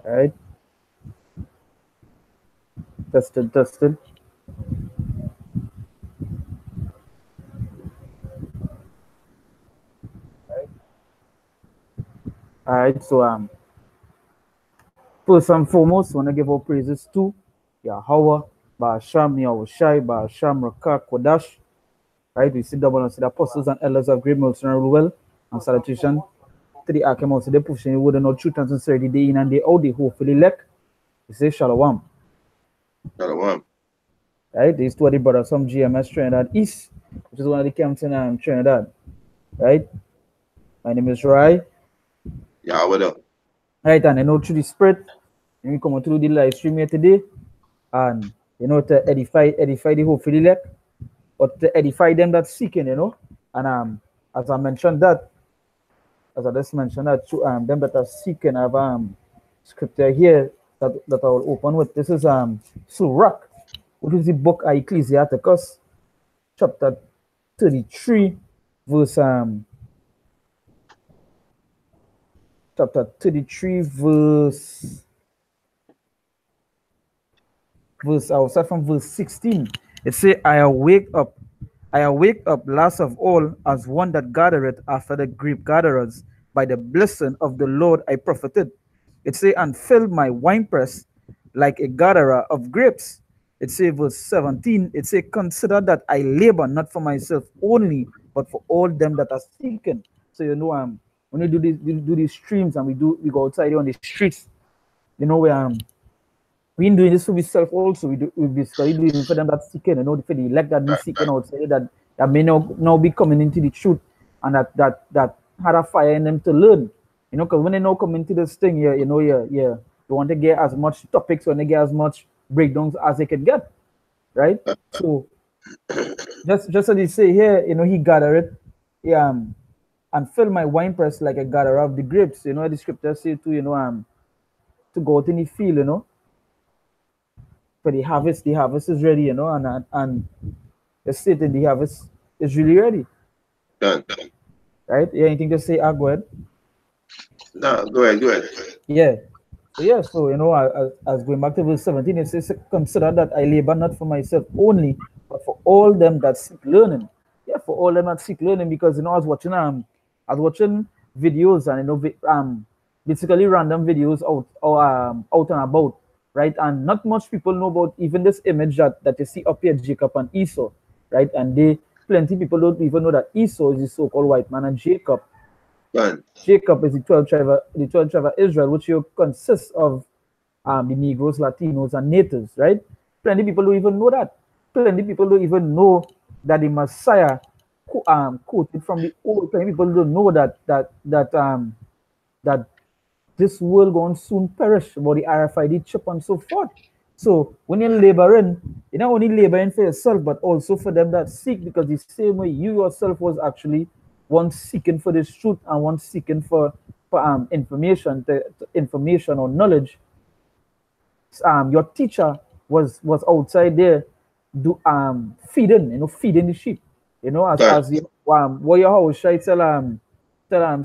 All right. Tested, tested. All right. So first and foremost, want to give our praises to Yahweh, Ba'asham, Yahushai, Ba'asham, Rakak, Kodash. Right. We sit down and see the apostles and elders of Great Milton Well and salutation to the Archimos, they pushing the word and not truth and sincerity day in and day out, they hopefully elect. We say Shalom. Shalom. Right. These two are the brothers from GMS Trinidad East, which is one of the camps in Trinidad. Right. My name is Rai. Yeah, what up? Right, and through the Spirit, and we come through the live stream here today, and to edify the hopefully elect, or to edify them that seeking, and as I mentioned that, as I just mentioned that, them that are seeking, I have scripture here that I will open with. This is Sirach, which is the book of Ecclesiasticus, chapter 33, verse chapter 33, verse I'll start from verse 16. It say, I awake up last of all as one that gathereth after the grape gatherers. By the blessing of the Lord I profited. It say, and filled my winepress like a gatherer of grapes. It say, verse 17, it say, consider that I labor not for myself only, but for all them that are seeking. So when we do these streams and we go outside on the streets, we been doing this for myself also. We basically doing it for them that seeking, for the elect that be seeking outside that may now be coming into the truth and that had a fire in them to learn. Because when they now come into this thing, you want to get as much topics, when they get as much breakdowns as they can get. Right? So just as they say here, he gathered it, and fill my winepress like a gatherer of the grapes. The scripture say to go out in the field, for the harvest is ready, and the state in the harvest is really ready. Done. Right? Yeah, anything to say? Go ahead. No, go ahead. Yeah. So as going back to verse 17, it says, consider that I labor not for myself only, but for all them that seek learning. Yeah, for all them that seek learning, because I was watching videos and basically random videos out and about. Right, and not much people know about even this image that you see up here, Jacob and Esau, right? And plenty people don't even know that Esau is the so-called white man, and Jacob is the 12th tribe of Israel, which consists of the Negroes, Latinos, and natives, right? Plenty people don't even know that. Plenty people don't even know that the Messiah quoted from the old. Plenty people don't know that this world going to soon perish about the RFID chip and so forth. So when you're laboring, you're not only laboring for yourself, but also for them that seek, because the same way you yourself was actually one seeking for this truth and one seeking for information or knowledge. Your teacher was outside there feeding the sheep. As what your house should tell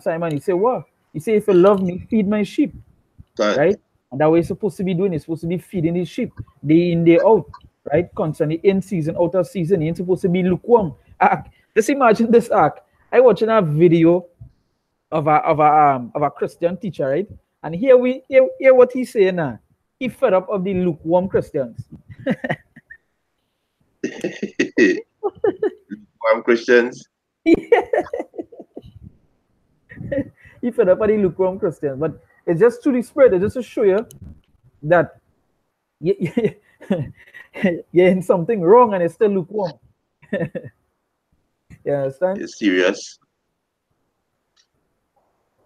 Simon, he say, what? He say, if you love me, feed my sheep. Right? And that way you're supposed to be doing. You're supposed to be feeding the sheep day in, day out. Right? Constantly in season, out of season. You ain't supposed to be lukewarm. Just imagine this act. I watching a video of a Christian teacher, right? And hear what he's saying now. He fed up of the lukewarm Christians. Lukewarm Christians. He fed up of the lukewarm Christians. But it's just to the Spirit. It's just to show you that you're in something wrong and it's still lukewarm. You understand? It's serious.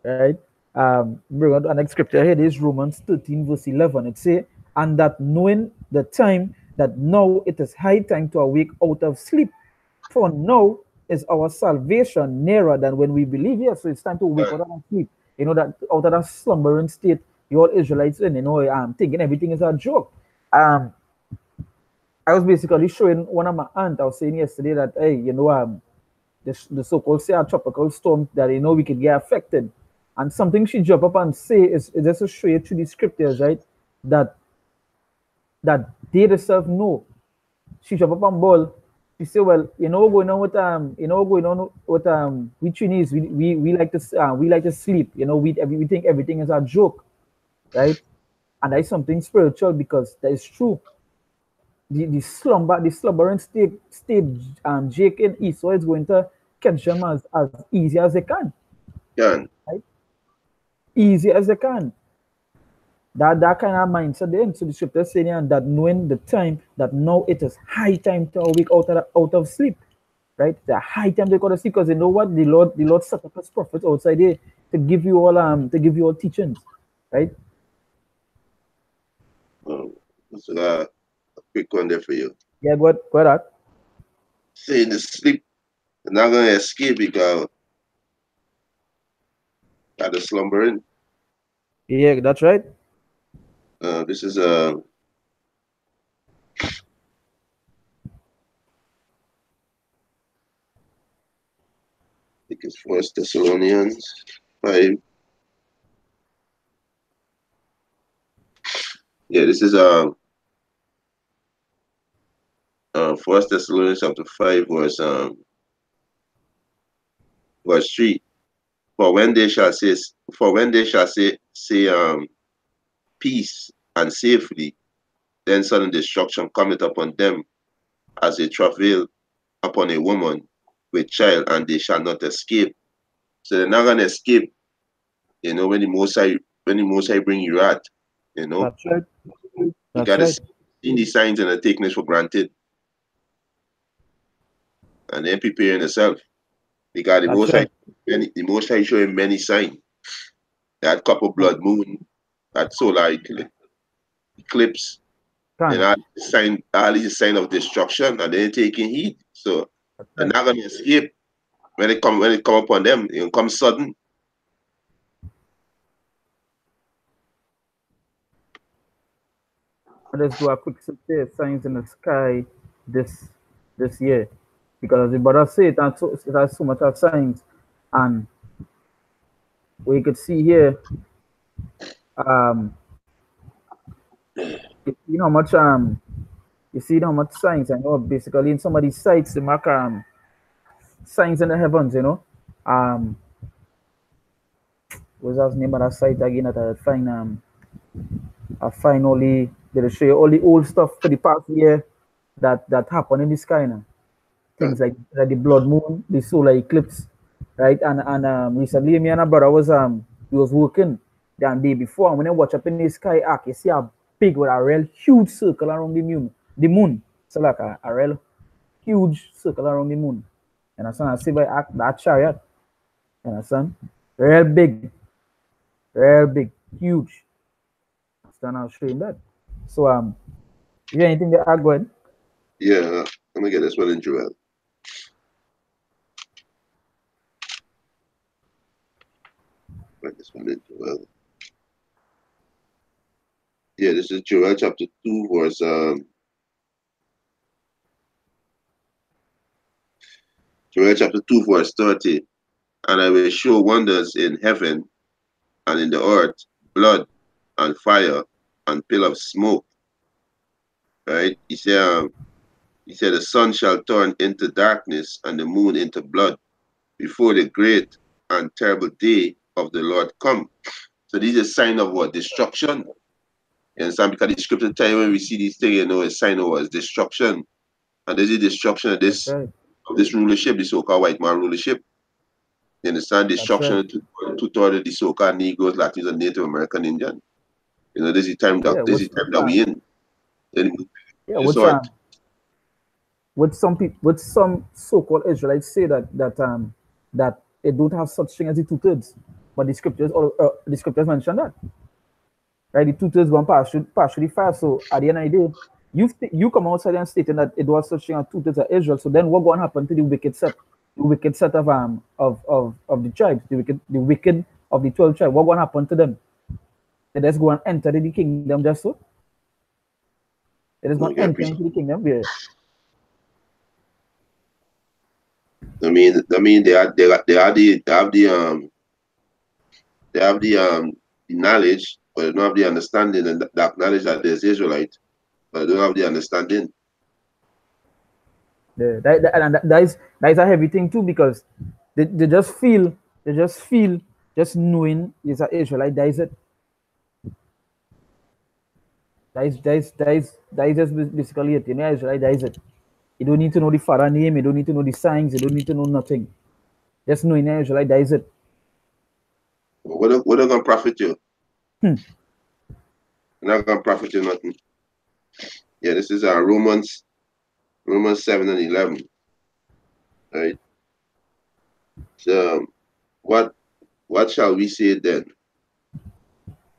Right? Bring on the next scripture here. This is Romans 13, verse 11. It says, and that knowing the time, that now it is high time to awake out of sleep. For now is our salvation nearer than when we believe. Yes, so it's time to wake out of sleep. That out of that slumbering state, you all Israelites in, thinking everything is a joke. I was basically showing one of my aunt. I was saying yesterday that, hey, the so-called tropical storm that we could get affected. And something she jump up and say is just to show you through the scriptures, right? That they themselves know. She jump up and ball. She say, well, going on with going on with we Chinese, we like to we like to sleep. We think everything is a joke, right? And that's something spiritual because that is true. The slumbering state Jake and Esau is going to catch them as easy as they can, Yeah. right? Easy as they can. That kind of mindset then. So the scripture is saying that knowing the time that now it is high time to awake out of sleep, right? The high time they go to sleep because they know what the Lord set up his prophets outside there to give you all teachings, right? So a quick one there for you. Yeah, go ahead. Saying the sleep, they're not gonna escape because at the slumbering. Yeah, that's right. This is I think it's First Thessalonians 5. Yeah, this is First Thessalonians chapter 5 verse 3. For when they shall say peace and safety, then sudden destruction cometh upon them as a travail upon a woman with child, and they shall not escape. So they're not gonna escape, when the Most High bring you out, That's right. you That's gotta right. see the signs and taking this for granted, and then preparing yourself. Because That's right. The Most High showing many signs. That couple blood moon, that solar eclipse, and Can. all these sign of destruction, and then taking heed. So That's they're right. not gonna escape when it come upon them. It will come sudden. Let's do a quick search there, signs in the sky this this year. Because the brother say it has so much of signs. And we could see here, um, you know how much you see how much signs. I know basically in some of these sites they mark signs in the heavens, what's that name of that site again that I find only they show you all the old stuff for the past year that happened in the sky now. Things like the blood moon, the solar eclipse, right? And recently me and a brother was working the day before, and when I watch up in the sky arc, you see a big with a real huge circle around the moon. The moon. So like a real huge circle around the moon. And I see by arc that chariot. And understand? Real big, huge. Stand out showing that. So is there anything to add, go ahead? Yeah, let me get this one in Joel. Get this one in Joel. Yeah, this is Joel chapter 2, Joel chapter 2, verse 30. And I will show wonders in heaven and in the earth, blood and fire and pillar of smoke. Right? He said the sun shall turn into darkness and the moon into blood before the great and terrible day of the Lord come. So these are sign of what? Destruction. You understand? Because the scripture tell you when we see these things, a sign of what is destruction. And this is destruction of That's right. this rulership, the so-called white man rulership. You understand? That's right. Destruction to two-thirds of the so-called Negroes, Latinos, and Native American Indian. This is the time Yeah, that we in. Then yeah, this sort. with some so-called Israelites say that they don't have such thing as the two-thirds, but the scriptures mention that, right? The two-thirds gone pass through the fire. So at the end of the day, you come outside and stating that it was such thing as two-thirds of Israel. So then what going to happen to the wicked set of the tribes, the wicked of the 12 tribes? What going to happen to them? They just go and enter the kingdom just so. They just going to enter into the kingdom where. I mean, they have the They have the knowledge, but they don't have the understanding and the acknowledge that there's Israelite, but they don't have the understanding. That is a heavy thing too, because they just feel just knowing is an Israelite. That is it. That is just basically it. You know, Israelite. That is it. You don't need to know the father name. You don't need to know the signs. You don't need to know nothing. Just knowing Israelite. That is it. What are gonna profit you? Hmm. They're not gonna profit you nothing. Yeah, this is Romans 7:11. Right. So what shall we say then?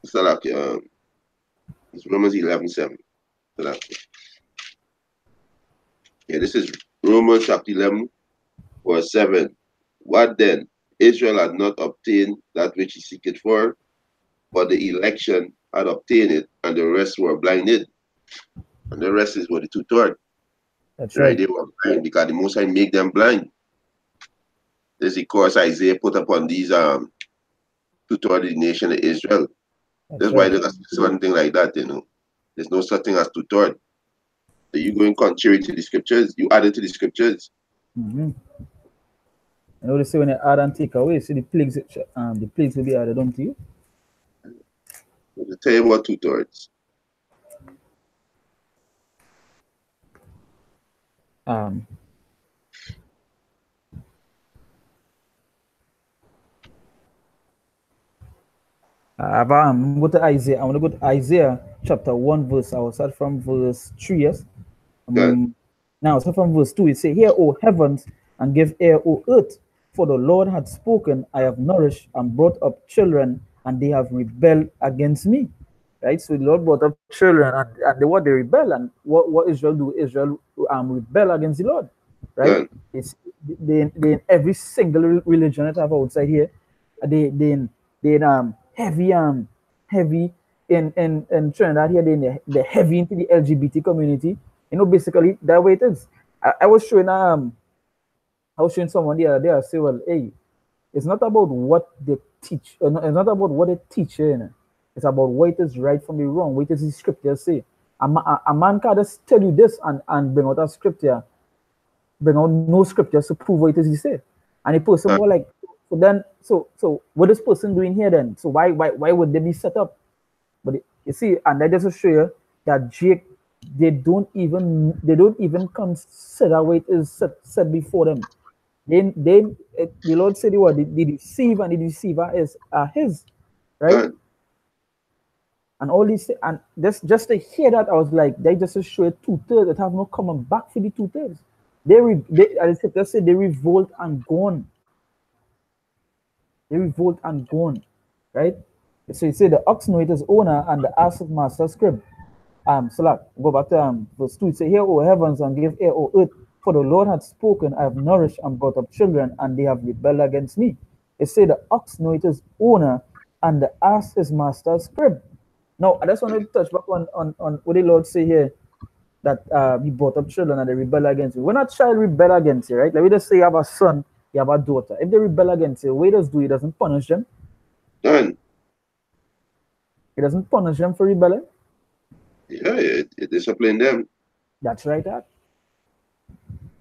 So like it's Romans 11:7. So like, yeah, this is Romans chapter 11, verse 7. What then? Israel had not obtained that which he seeketh for, but the election had obtained it, and the rest were blinded. And the rest is what the two-third. That's Right? right. They were blind because the Most High make them blind. This is the curse Isaiah put upon these two-third of the nation of Israel. That's That's why right. there's something like that, you know. There's no such thing as two-third. So you going contrary to the scriptures, you add it to the scriptures. Mm-hmm. You know they say when they add and take away, see the plagues will be added onto you. To tell you about two-thirds. Um, I'm going to Isaiah. I want to go to Isaiah chapter 1, verse. I will start from verse 3. Yes. God, Now, so from verse 2, it says, hear, O heavens, and give ear, O earth, for the Lord hath spoken, I have nourished and brought up children, and they have rebelled against me. Right? So the Lord brought up children, and they rebel. And what Israel do? Israel rebel against the Lord. Right? God, It's they in every single religion that I have outside here, they heavy in Trinidad here, they heavy into the LGBT community. You know, basically that way it is. I was showing someone the other day. I say, well, hey, it's not about what they teach. It's not about what they teach. You know? It's about what is right from the wrong. What does the scripture say? A man can just tell you this and bring out a scripture, bring out no scriptures to prove what it is he say. And the person God, more like, so what is this person doing here then? So why would they be set up? But you see, and that just show you that Jake, they don't even consider what it is set before them. The Lord said the deceiver and the deceiver is his, right? God, And all this and this just to hear that I was like, they just show you two-thirds that have no coming back for the two-thirds. As the scripture say, they revolt and gone. They revolt and gone, right? So you say the ox know it is owner and the ass is master script. So like, go back to verse 2. It say, hear, O heavens, and give ear, O earth, for the Lord hath spoken, I have nourished and brought up children, and they have rebelled against me. It say the ox know it is owner, and the ass is master's crib. Now, I just want to touch back on what the Lord say here, that he brought up children and they rebel against you. When a child rebel against you, right? Like we just say you have a son, you have a daughter. If they rebel against you, what he does do, he doesn't punish them. God. He doesn't punish them for rebelling. Yeah, it discipline them. That's right, that.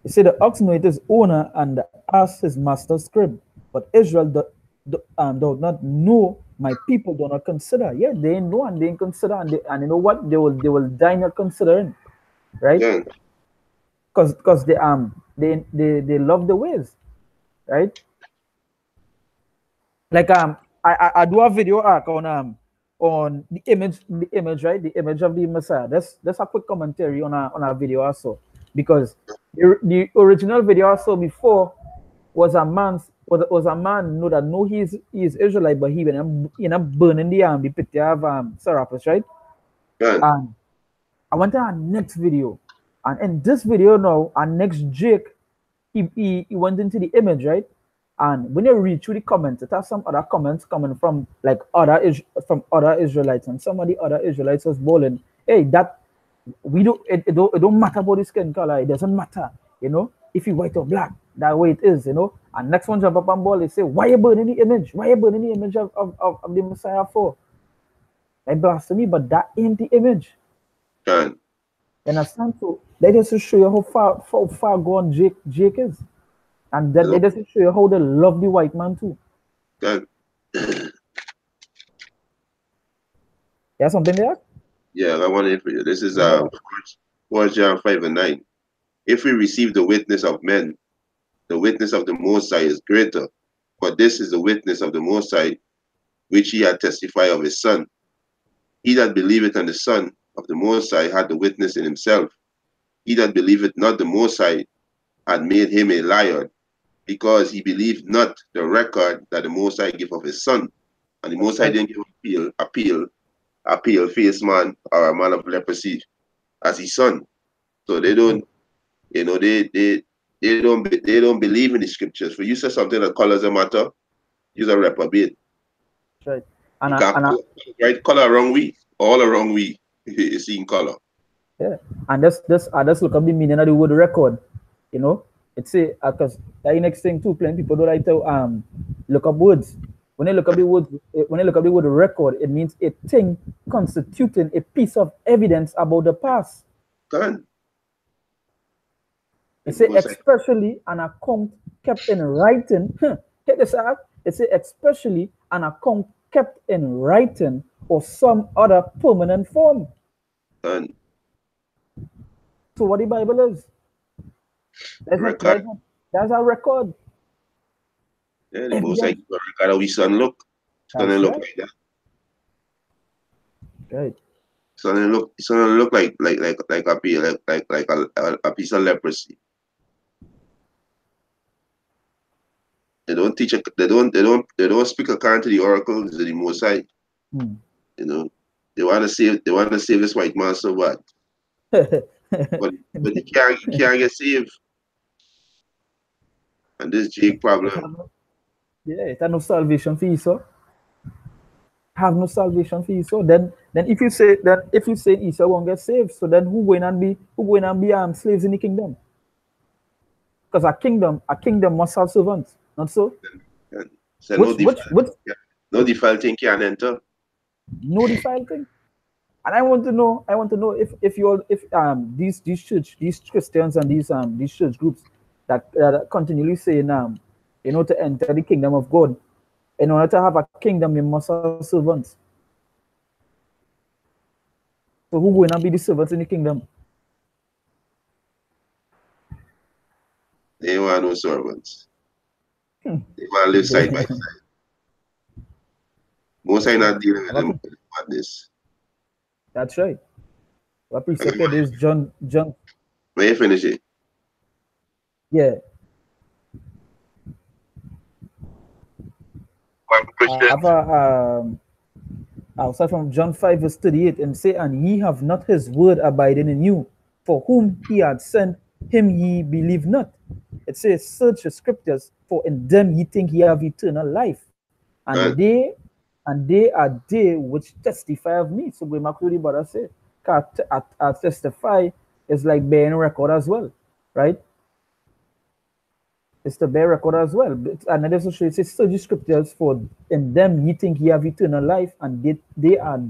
You see, the ox know it is owner and the ass his master's crib. But Israel do not know, my people do not consider. Yeah, they know and they consider, and you know what? They will die not considering, right? God, Because they love the ways, right? Like I do a video arc on the image, right? The image of the Messiah. That's a quick commentary on a video also, because the original video I saw before was a man know that no he is Israelite, but he went burning the picture of Serapis, right? God, And I went to our next video, and in this video now, our next Jake, he went into the image, right? And when you read through the comments, it has some other comments coming from like from other Israelites, and some of the other Israelites was bowling, hey, that we don't it don't matter about the skin color, it doesn't matter, if you white or black, that way it is, you know. And next one jump up and ball, they say, why you burning the image? Why you burning the image of the Messiah for? They blasphemy, but that ain't the image. Can. You understand? So they just to show you how far gone Jake is. And that You they know? just to show you how they love the white man too. Can. You have something there? Yeah, I want it for you. This is 1 John 5 and 9. If we receive the witness of men, the witness of the Most High is greater. For this is the witness of the Most High, which he had testified of his Son. He that believeth on the Son of the Most High had the witness in himself. He that believeth not the Most High had made him a liar, because he believed not the record that the Most High gave of his Son. And the That's Most High right. didn't give appeal face man or a man of leprosy as his Son. So they That's right. don't, you know, they don't believe in the scriptures. For you say something that colors a matter, you're a reprobate. That's right. You And got right color wrong we, all around we is seeing color. yeah. And just look up the meaning of the word record. You know, it's a because that next thing too. Plenty people don't like to look up words. When they look up the word, when they look up the word record, it means a thing constituting a piece of evidence about the past. Can It the say Most High especially an account kept in writing. Hit this out. It say especially an account kept in writing or some other permanent form. can So what the Bible is? That's not record. that's not that's a record. Yeah, the Most High Evidence. give a record how his Son look. Son That's look right. like that. Right. Son look like a a piece of leprosy. They don't teach. They don't speak according to the oracles of the Most High. Hmm. You know, they want to save. They want to save this white man so bad, but he can't get saved. And this Jake It problem. have no, yeah, it have no salvation for you, so have no salvation for you. So then if you say Esau won't get saved, so then who going and be slaves in the kingdom? Because a kingdom must have servants, not so. And so Which no defiled thing can enter. no defile thing. And I want to know if you all if these Christians and these church groups that are continually saying to enter the kingdom of God, in order to have a kingdom you must have servants. So who going to be the servants in the kingdom? They want no servants. They want to live side by side. Most That's are right. not dealing with them with madness. That's right. What Okay, precept is John. when you finish it, Yeah. one Christian. Have outside from John 5 verse 38 and say, and ye have not his word abiding in you, for whom he had sent him ye believe not. It says, search the scriptures, for in them ye think ye have eternal life, and And they are they which testify of me. So we make the brother say, testify is like bearing record as well, right? It's to bear record as well. And then also it says, search the scriptures, for in them ye think ye have eternal life, and they are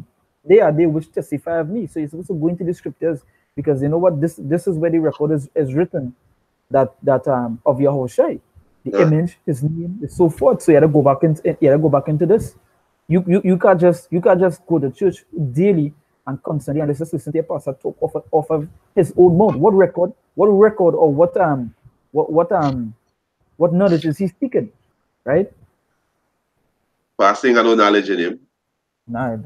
they which testify of me. So you're supposed to go into the scriptures, because you know what, this is where the record is written, that of Yahushua, the image, his name, and so forth. So you gotta go back into this. You can't just go to church daily and constantly and just listen to a pastor talk off of his own mouth. What record or what knowledge is he speaking, right? fasting got no knowledge in him. Nah,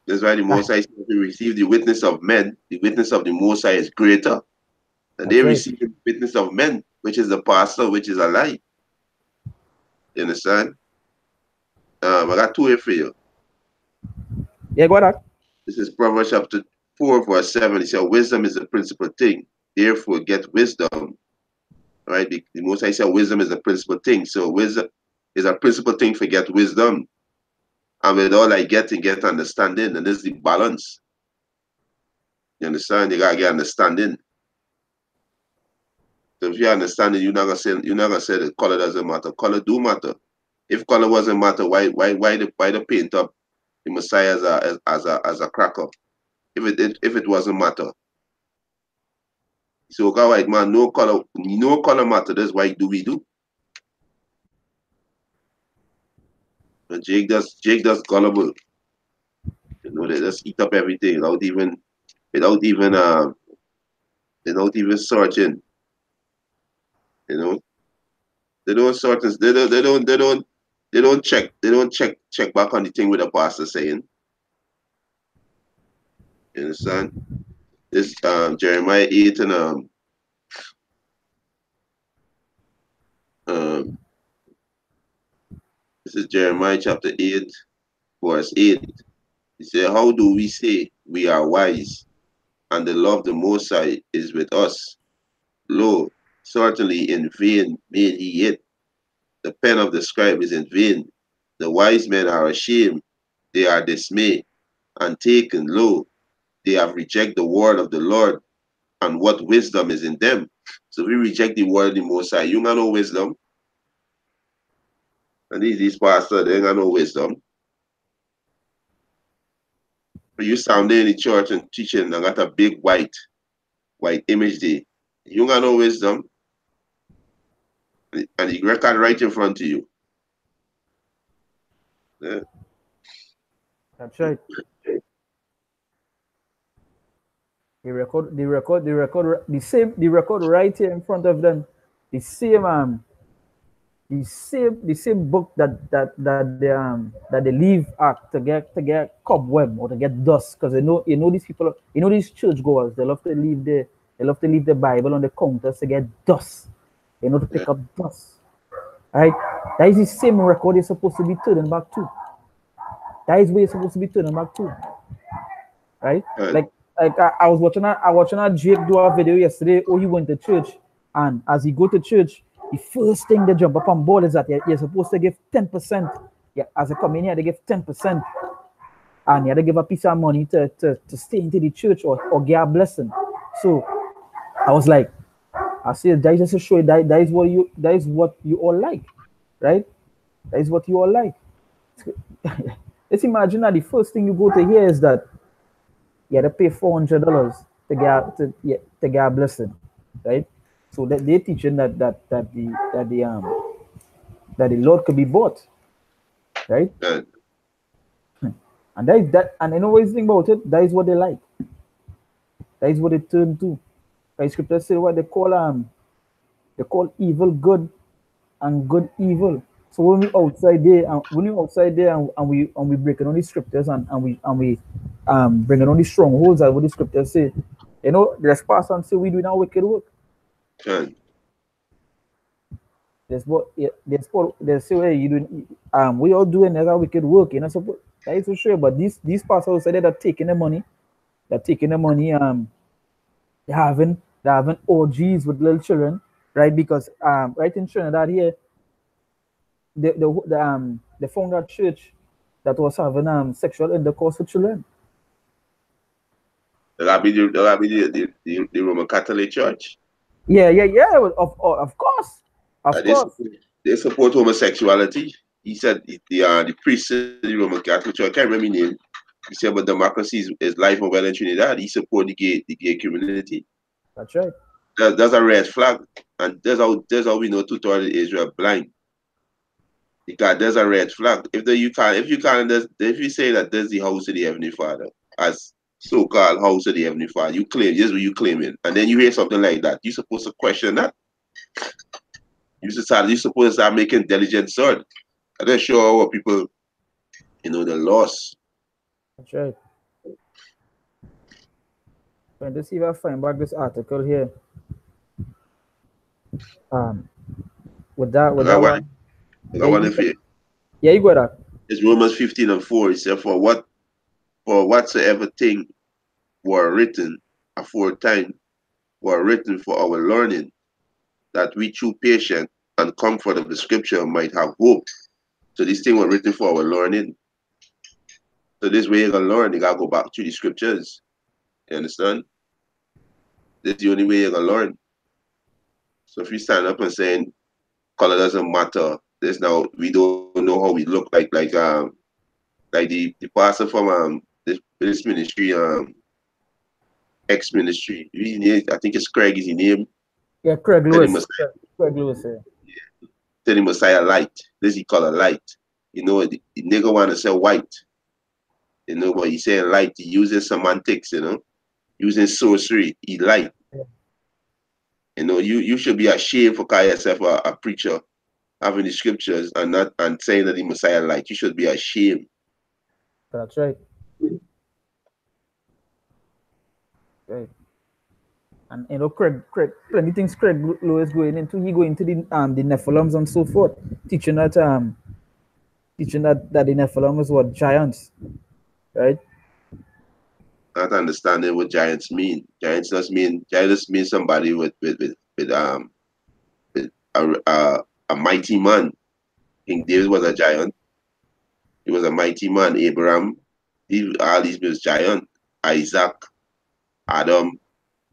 That's why the Most High said, we receive the witness of men. The witness of the Most High is greater. And they that's right. receive the witness of men, which is the pastor, which is a lie. You understand? I got two here for you. Yeah, go ahead. This is Proverbs chapter 4, verse 7. It says, wisdom is the principal thing. Therefore, get wisdom. Right? The Most High said wisdom is the principal thing. So wisdom is a principal thing for get wisdom. And with all I get understanding. And this is the balance. You understand? You gotta get understanding. So if you understand it, you're not gonna say that color doesn't matter. Color do matter. If color wasn't matter, why the paint up the Messiah as a cracker? If it wasn't matter. So God white man, no color matter. That's why do we do. But Jake does gullible. You know, they just eat up everything without even without even searching. You know, they don't sort this. They don't check back on the thing with the pastor saying. You understand? This Jeremiah 8 and um this is Jeremiah chapter 8, verse 8. He said, how do we say we are wise and the love of the Most High is with us? Lo, certainly in vain made he it. The pen of the scribe is in vain. The wise men are ashamed. They are dismayed and taken. Lo, they have rejected the word of the Lord, and what wisdom is in them. So we reject the word of the Most High. You got no wisdom. And these pastors, they ain't got no wisdom. But you stand there in the church and teaching and got a big white image there. You got no wisdom. And the record right in front of you. Yeah. That's right. The record right here in front of them. The same book that they leave at to get cobweb or to get dust, because these people, these churchgoers, they love to leave the Bible on the counters to get dust, to pick up dust. Right? That is the same record you're supposed to be turning back to. That is where you're supposed to be turning back to. Right? I was watching a Jake do a video yesterday. Oh, he went to church, and as he go to church, the first thing they jump up on board is that you're supposed to give 10%. Yeah, as a communion, they give 10%, and you have to give a piece of money to stay into the church or get a blessing. So I was like, I said, that is just to show you that is what you all like, right? That is what you all like. Let's imagine that the first thing you go to hear is that you have to pay $400 to get a blessing, right? So that they're teaching that the Lord could be bought, right? And that, and always think about it. That is what they like. That is what they turn to. Right? Scripture say what they call evil good and good evil. So when we outside there, and we breaking on these scriptures and we bringing on these strongholds that what the scriptures say, there's pastors and say we doing our wicked work. They say hey, you doing we all doing our wicked work, so that is for sure. But these pastors say that are taking the money, they're having orgies with little children, right? Because right in Trinidad here, they found a church that was having sexual intercourse with children. That'll be the Roman Catholic Church. Yeah. Of course. They support homosexuality. He said the priest of the Roman Catholic Church, I can't remember his name. He said, but democracy is life and well in Trinidad. He support the gay community. That's right. That's a red flag, and that's how we know tutorial Israel blind. Because there's a red flag. If you say that there's the house of the Heavenly Father, as so-called house of the Heavenly Father, you claim this is what you claiming, and then you hear something like that, you're supposed to question that. You're supposed to start making diligent search. I'm not sure what people, they're lost. That's right. Let's see if I find back this article here. With that one. Yeah, you got that. It's Romans 15:4. It said, for whatsoever thing were written aforetime were written for our learning, that we through patience and comfort of the scripture might have hope. So these things were written for our learning. So this way you're gonna learn, you gotta go back to the scriptures. You understand? This is the only way you're gonna learn. So if you stand up and saying color doesn't matter, there's now we don't know how we look like the pastor from this ministry ex ministry. I think it's Craig is his name. Yeah, Craig Tell him Lewis. Messiah, Craig Lewis, yeah. tell him Messiah light. This he call a light. You know, the nigga want to say white. You know, but he saying light. He using semantics. You know, using sorcery. He light. Yeah. You know, you should be ashamed for calling yourself a preacher, having the scriptures and not and saying that the Messiah light. You should be ashamed. That's right. Right. And you know, Craig, plenty things Craig Lewis going into. He going into the Nephilims and so forth, teaching that the Nephilim is what giants, right? Not understanding what giants mean. Giants mean somebody with a mighty man. King David was a giant. He was a mighty man. Abraham, all these was giant. Isaac, Adam,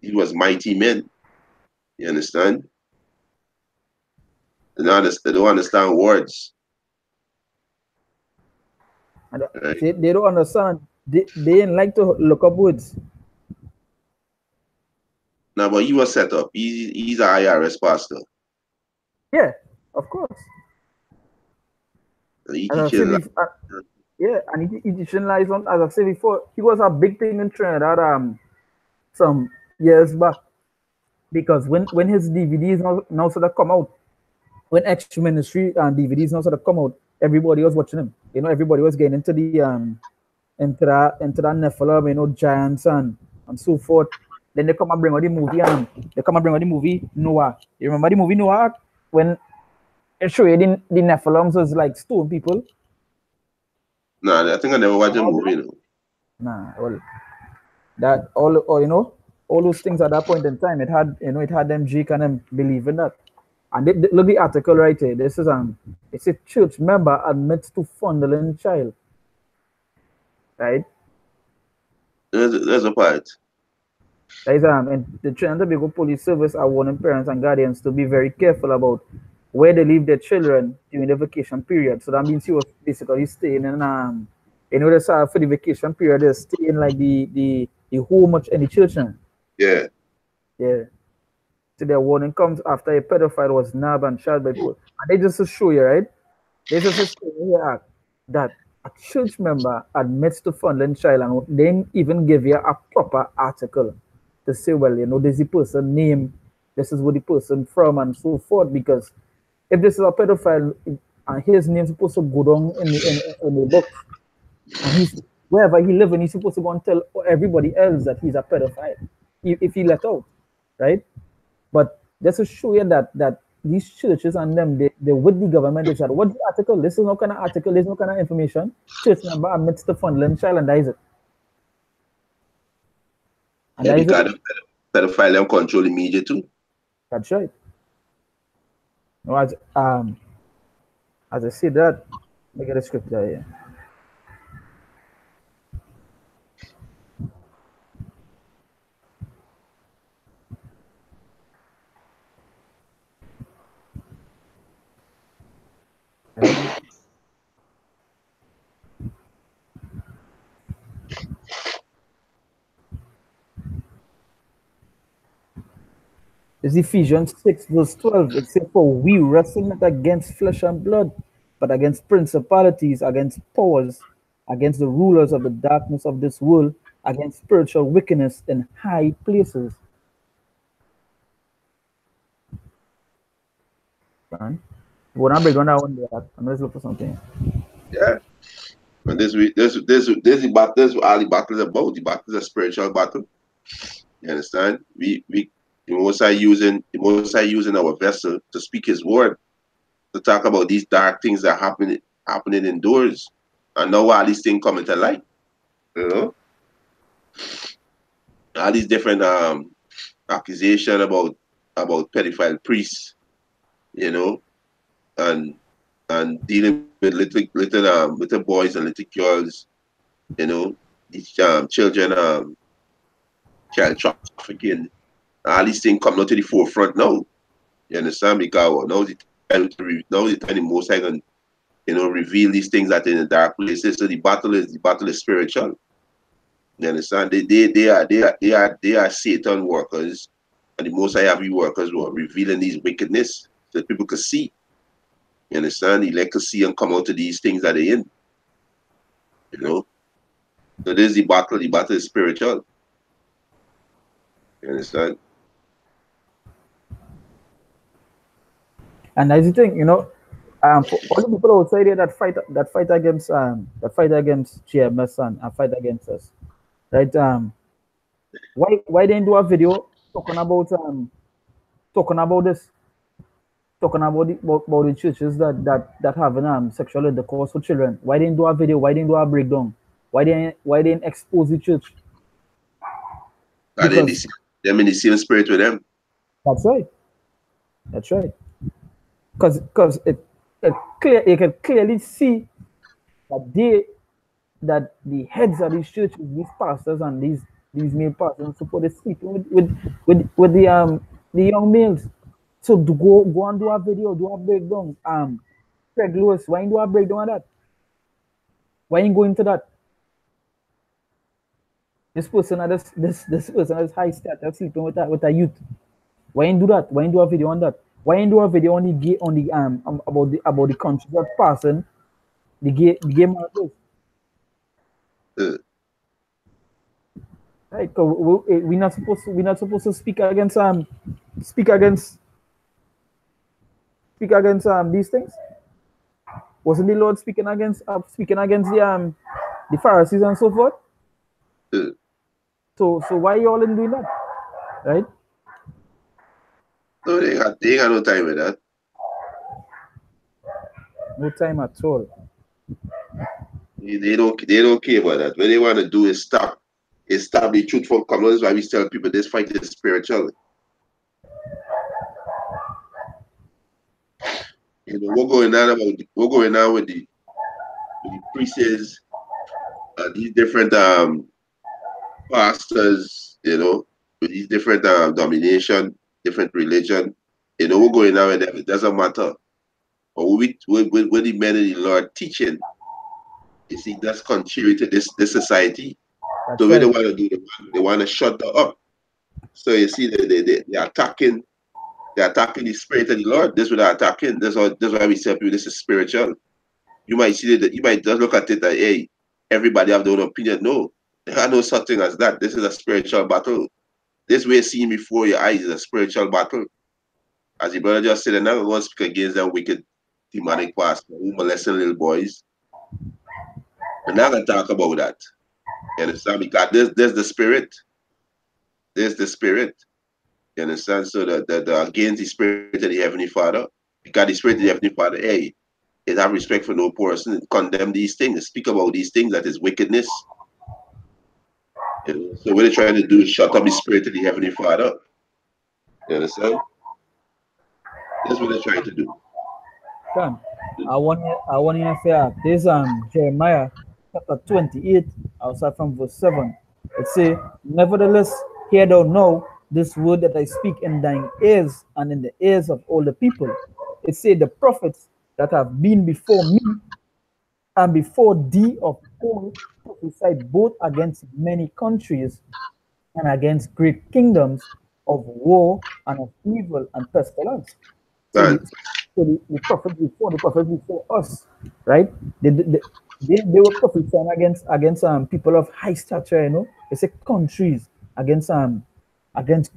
he was mighty men. You understand? They don't understand words. And Right? they don't understand. They ain't like to look up words. Now, but he was set up. He's a IRS pastor. Yeah, of course. He As I said teaching before, yeah, and he teaching lies on. As I said before, he was a big thing in Trinidad some years back because when his DVDs now sort of come out, when X Ministry and DVDs now sort of come out, everybody was watching him. You know, everybody was getting into the into that Nephilim, you know, giants and so forth. Then they come and bring out the movie and they come and bring out the movie Noah. You remember the movie Noah when it showed you the Nephilims was like stone people? Nah, I think I never watched a movie. No. Nah, well, that all you know, all those things at that point in time, it had them Jake and them believing that. And look the article right here. This is it's a church member admits to fondling child. Right? There's a part. That is and the Trinidad and Tobago Police Service are warning parents and guardians to be very careful about where they leave their children during the vacation period. So that means you was basically staying in you know, for the vacation period, they're staying like the home in the church. Yeah. Yeah. So their warning comes after a pedophile was nabbed and shot by police. And they just to show you, right? They just to show you here that a church member admits to fondling child and they even give you a proper article to say, well, you know, this is the person name, this is where the person from, and so forth. Because if this is a pedophile and his name's supposed to go down in the book, and he's wherever he lives, and he's supposed to go and tell everybody else that he's a pedophile if he let out, right? But just to show you that these churches and them they with the government, they said, what's the article? This is no kind of article, there's no kind of information. Church member admits to fondling child, and that is it. And Yeah, that is because it. the pedophile them control the media too. That's right. No, as I said that, let me get a scripture here. Right. It's Ephesians 6, verse 12. It says, for we wrestle not against flesh and blood, but against principalities, against powers, against the rulers of the darkness of this world, against spiritual wickedness in high places. Right? When I break on that one there, I'm just looking for something. Yeah. And this all the battles about. The battle is a spiritual battle. You understand? The most High using our vessel to speak his word, to talk about these dark things that are happening indoors. And now all these things coming to light. You know? All these different accusation about pedophile priests, you know, and dealing with little boys and little girls, you know, these children child trafficking. All these things come out to the forefront now. You understand? Because now the time the Most High can, reveal these things that in the dark places. So the battle is spiritual. You understand? They are Satan workers, and the Most High have workers who are revealing these wickedness so that people can see. You understand? They like to see and come out to these things that they're in. You know? So there's the battle. The battle is spiritual. You understand? And that's the thing, for all the people outside there that fight against GMS and fight against us, right? Why didn't do a video talking about this, talking about the churches that having sexual intercourse with children? Why didn't do a video? Why didn't do a breakdown? Why didn't expose the church? And then Because them in the same spirit with them. that's right. That's right. Because you can clearly see that the heads of these churches, these pastors and these male pastors and so forth, they sleeping with the young males. So to go and do a video, do a breakdown. Craig Lewis, why ain't do a breakdown of that? Why ain't go into that? This person this person has high status sleeping with a youth. Why ain't do that? Why ain't do a video on that? Why ain't do a video on the about the countries that passing the gay marriages? Right? Cause we're not supposed to speak against these things. Wasn't the Lord speaking against the Pharisees and so forth? So why you all in doing that, right? No, they ain't got no time with that. No time at all. They don't care about that. What they want to do is stop the truth from coming. That's why we tell people this fight is spiritual. What's going on with the priests, these different pastors, with these different domination, different religion. What's going on with them? It doesn't matter. But with the men of the Lord teaching, you see, that's contrary to this society. That's So right. what they want to do, they want to shut that up. So you see, they're attacking the spirit of the Lord. This is what they're attacking. That's why we tell people this is spiritual. You might see that you might just look at it that, hey, everybody have their own opinion. No, there are no such thing as that. This is a spiritual battle. This way seen before your eyes is a spiritual battle. As the brother just said, and now we're going to speak against that wicked demonic pastor who molesting little boys. We're not going to talk about that. You understand? Because there's the spirit. There's the spirit. You understand? So the against the spirit of the Heavenly Father. Because the spirit of the Heavenly Father, hey, it have respect for no person, condemn these things, speak about these things that is wickedness. So what they're trying to do is shut up the spirit of the Heavenly Father. You understand? That's what they're trying to do. Come, I want to say there's Jeremiah chapter 28, outside from verse 7. It say, nevertheless, hear thou now this word that I speak in thine ears and in the ears of all the people. It say, the prophets that have been before me and before thee of old prophesied both against many countries and against great kingdoms of war and of evil and pestilence. So the prophets before us, right? They were prophesying against people of high stature, They say countries against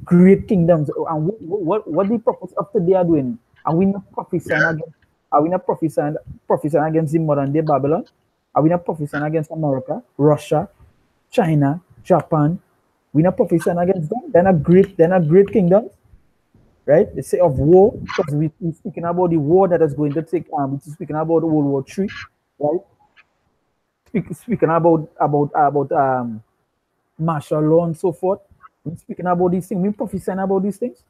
great kingdoms. And what the prophets up to they are doing? Are we not prophesying against? Are we not prophesying against the modern day Babylon? Are we not prophesying against America, Russia, China, Japan? We're not prophesying against them. They're not great kingdoms, right? They say of war, because we're speaking about the war that is going to take. We're speaking about World War III, right? Speaking about martial law and so forth. We're speaking about these things. We're prophesying about these things,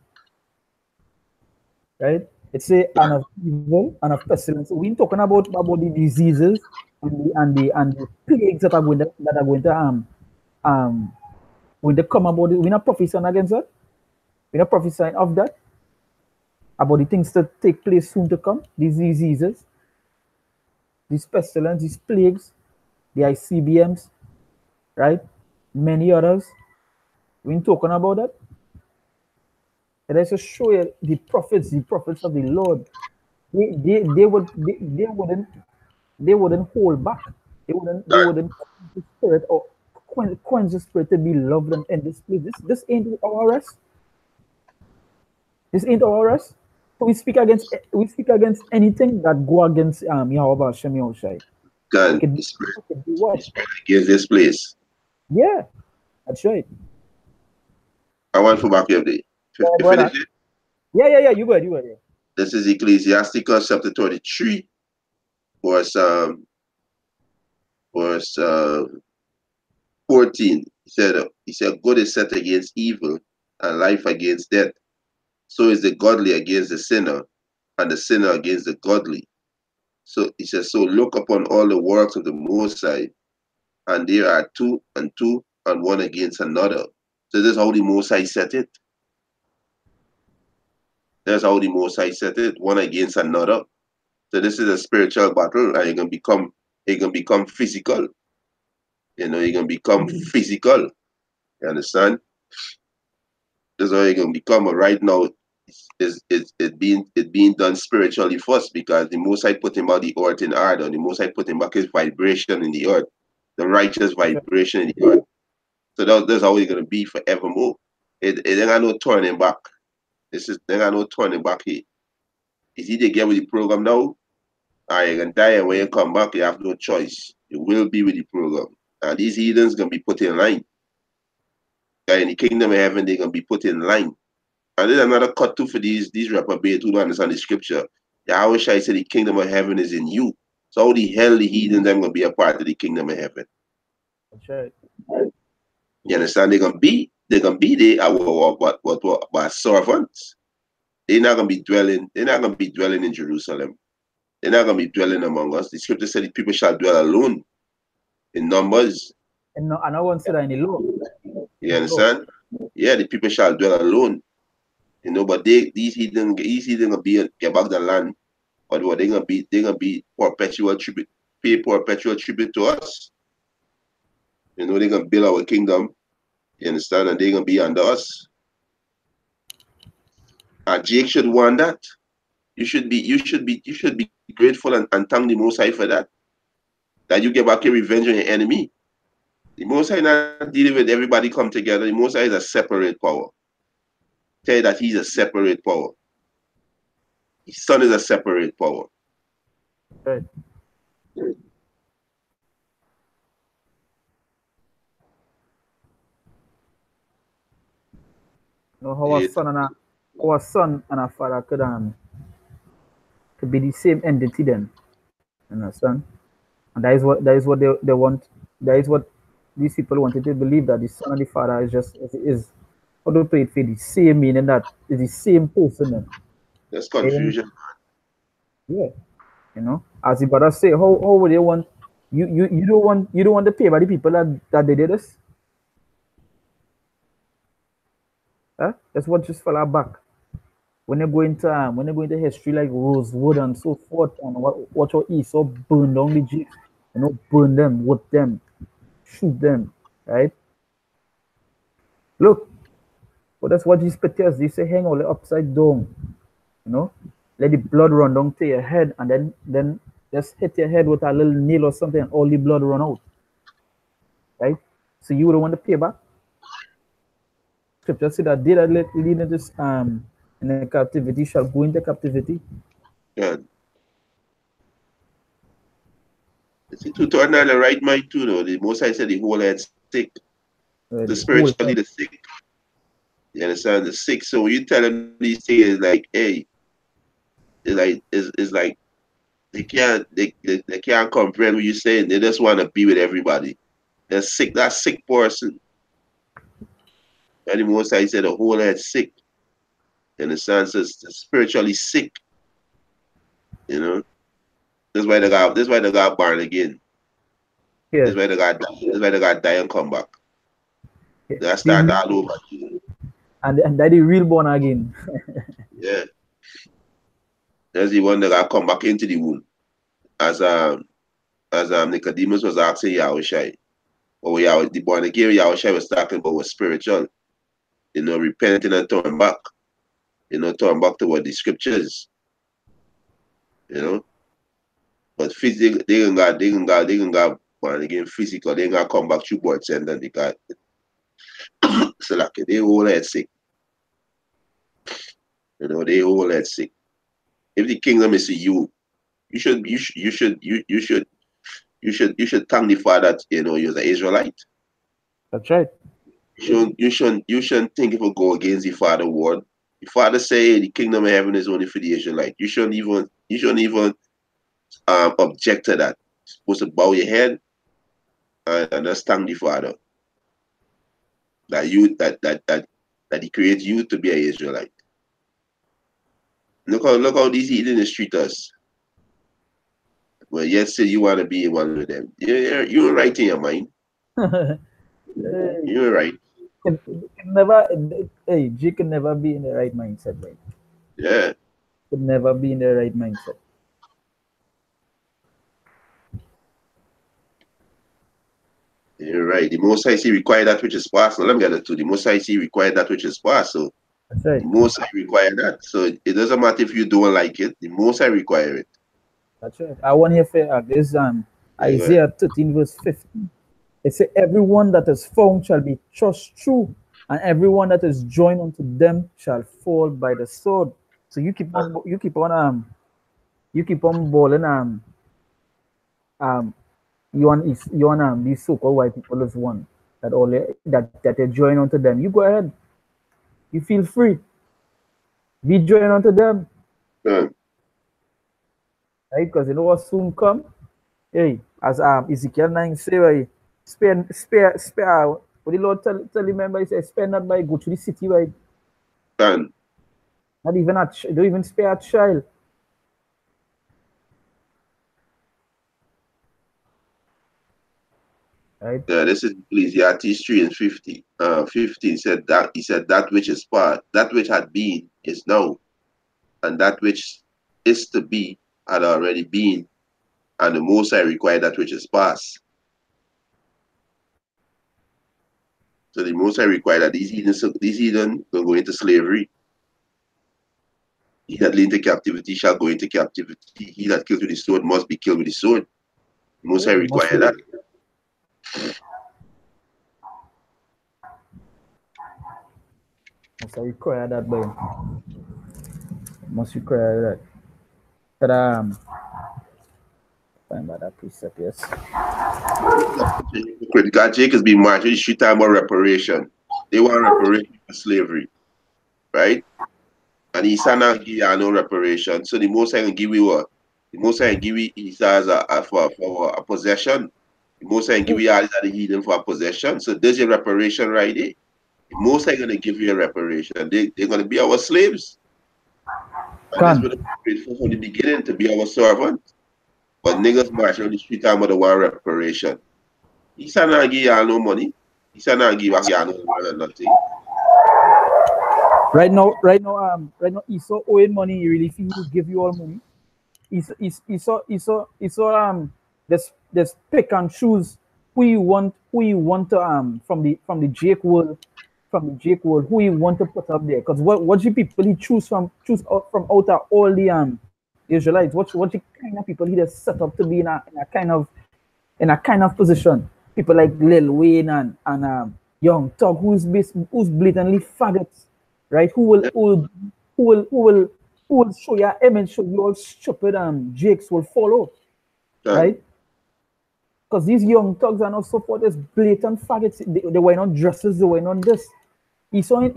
right? It's a and of evil and of pestilence. We're talking about the diseases and the plagues that are going to when they come about it. We're not prophesying against that. We're not prophesying of that. about the things that take place soon to come, these diseases, these pestilence, these plagues, the ICBMs, right? Many others. We ain't talking about that. And I just show you the prophets of the Lord. They wouldn't hold back. They God, wouldn't quench the spirit or quench the spirit to be loved and in this place. This ain't our rest. This ain't our rest. So we speak against anything that go against Yahweh Hashem Yahushai. God, It could be what? the spirit against this place. Yeah, that's right. I want to back up there. Yeah, You brother. finish it? Yeah. You good, yeah. This is Ecclesiasticus chapter 33, verse verse 14. He said, good is set against evil, and life against death. So is the godly against the sinner, and the sinner against the godly. So he says, so look upon all the works of the Most High, and there are two, and one against another. So this is how the Most High set it. That's how the Most High set it, one against another. So this is a spiritual battle, and it can become physical. You know, it can become physical. You understand? That's how it can become. Right now, it being done spiritually first, because the Most High put him out the earth in order. The Most High put him back his vibration in the earth, the righteous That's right. vibration in the earth. So that's how it's gonna be forevermore. It ain't got no turning back. They got no turning back here. It's either get with the program now, or you can die, and when you come back, you have no choice. You will be with the program. And these heathens gonna be put in line. In the kingdom of heaven, they're gonna be put in line. And there's another cut too for these reprobates who don't understand the scripture. Yahweh Shai said the kingdom of heaven is in you. So how the hell the heathen them gonna be a part of the kingdom of heaven? That's right. You understand? They're gonna be there but servants. They're not gonna be dwelling in Jerusalem. They're not gonna be dwelling among us. The scripture said the people shall dwell alone in numbers. And no, I won't say that in the law. You In the law. understand? Yeah, the people shall dwell alone. But these heathen gonna be get back the land. But what they gonna be perpetual tribute, pay perpetual tribute to us. They're gonna build our kingdom. You understand? And they're gonna be under us. And Jake should want that. You should be grateful and thank the Most High for that. That you get back your revenge on your enemy. The Most High not dealing with everybody come together. The Most High is a separate power. Tell you that he's a separate power. His son is a separate power. Right. You know how It, our son and our father could be the same entity then. Understand? And that is what they want. That is what these people wanted to believe, that the son and the father is how to put it for the same meaning, that is the same person then. there's And confusion. yeah, as the brother say, how would they want you don't want to pay by the people that they did this? Huh? That's what just fell back. When they go into history like Rosewood and so forth, and what Esau burn down the Jews, burn them, whip them, shoot them, right? Look, but that's what these pictures they say, hang all the upside down, you know, let the blood run down to your head, and then just hit your head with a little nail or something, and all the blood run out, right? So you would want to pay back. Scripture said that they that lead into this in the captivity shall go into captivity. Yeah. See, to turn on the right mind too, though. The Most High said the whole head sick. The The whole spiritually head. the sick. You understand? The sick. So when you tell them these things, it's like, hey, it's like they can't comprehend what you're saying. They just want to be with everybody. They're sick. That sick person. And the Most High said the whole head sick. You understand? So it's spiritually sick. You know. That's why they got born again. Yeah, That's why they got die and come back. yeah. They got The start real, all over again. and that the real born again. Yeah. There's the one that got come back into the womb. As Nicodemus was asking Yahushua, or the born again Yahushua was talking about was spiritual. Repenting and turn back. Turn back to what the scriptures. But physical, they can go born again physical. They gonna come back to birth center because so like they all head sick. They all head sick. If the kingdom is you, you should thank the Father that you're an Israelite. That's right. You shouldn't think it will go against the Father word. The Father say the kingdom of heaven is only for the Israelite. You shouldn't even object to that. You're supposed to bow your head and just thank the Father that he created you to be an Israelite. Look how these heathens treat us. Well, yet still you want to be one of them. You're right in your mind. You're right. Can never, hey, G can never be in the right mindset, right? Yeah. Could never be in the right mindset. You're right. The Most High require that which is past. Now, let me get it to the Most High require that which is past. So That's right. the Most High require that. So it doesn't matter if you don't like it. The Most High require it. That's right. I want to hear this Isaiah 13 verse 15. It says, "Everyone that is found shall be thrust through, and everyone that is joined unto them shall fall by the sword." So you keep on balling these so-called white people as one that they join onto them. You go ahead. You feel free. Be joined onto them. Yeah. Right? Because you know what soon come? Hey, as Ezekiel 9 say, right? Spare what the Lord tell him, remember, he said, spare not by go to the city, right? Done. Not even don't even spare a child. Right? Yeah, this is Ecclesiastes 3 and 50. 15 said that which is past, that which had been is now, and that which is to be had already been, and the Most High require that which is past. So the Most High require that these heathen will go into slavery. He that lead into captivity shall go into captivity. He that kills with the sword must be killed with the sword. The Most High require that. Must require that, boy. Must require that. But find out that precept, yes. God, Jacob's been marched. They shoot time about reparation. They want reparation for slavery, right? And Esau not give you no reparation. So the Most High can give you what? The Most High can give you Esau as for a possession. The Most High can give you all the heathen for a possession. So there's your reparation right there. The Most High gonna give you a reparation. They're gonna be our slaves. And this would have been from the beginning to be our servant. But niggas march on the street time of the war reparation. Esau not give y'all no money. Esau not give y'all no money, nothing. Right now, Esau owing money. You really feel he give you all money? Esau there's pick and choose who you want to from the Jake world, who you want to put up there. Because what the people he choose out from out of all the Israelites, what the kind of people he just set up to be in a kind of position. People like Lil Wayne and Young Thug, who's blatantly faggots, right? Who will show your image, show you all stupid Jakes will follow, right? Because these Young Thugs and all so forth is blatant faggots. They wear on dresses, they wear on this. Esau ain't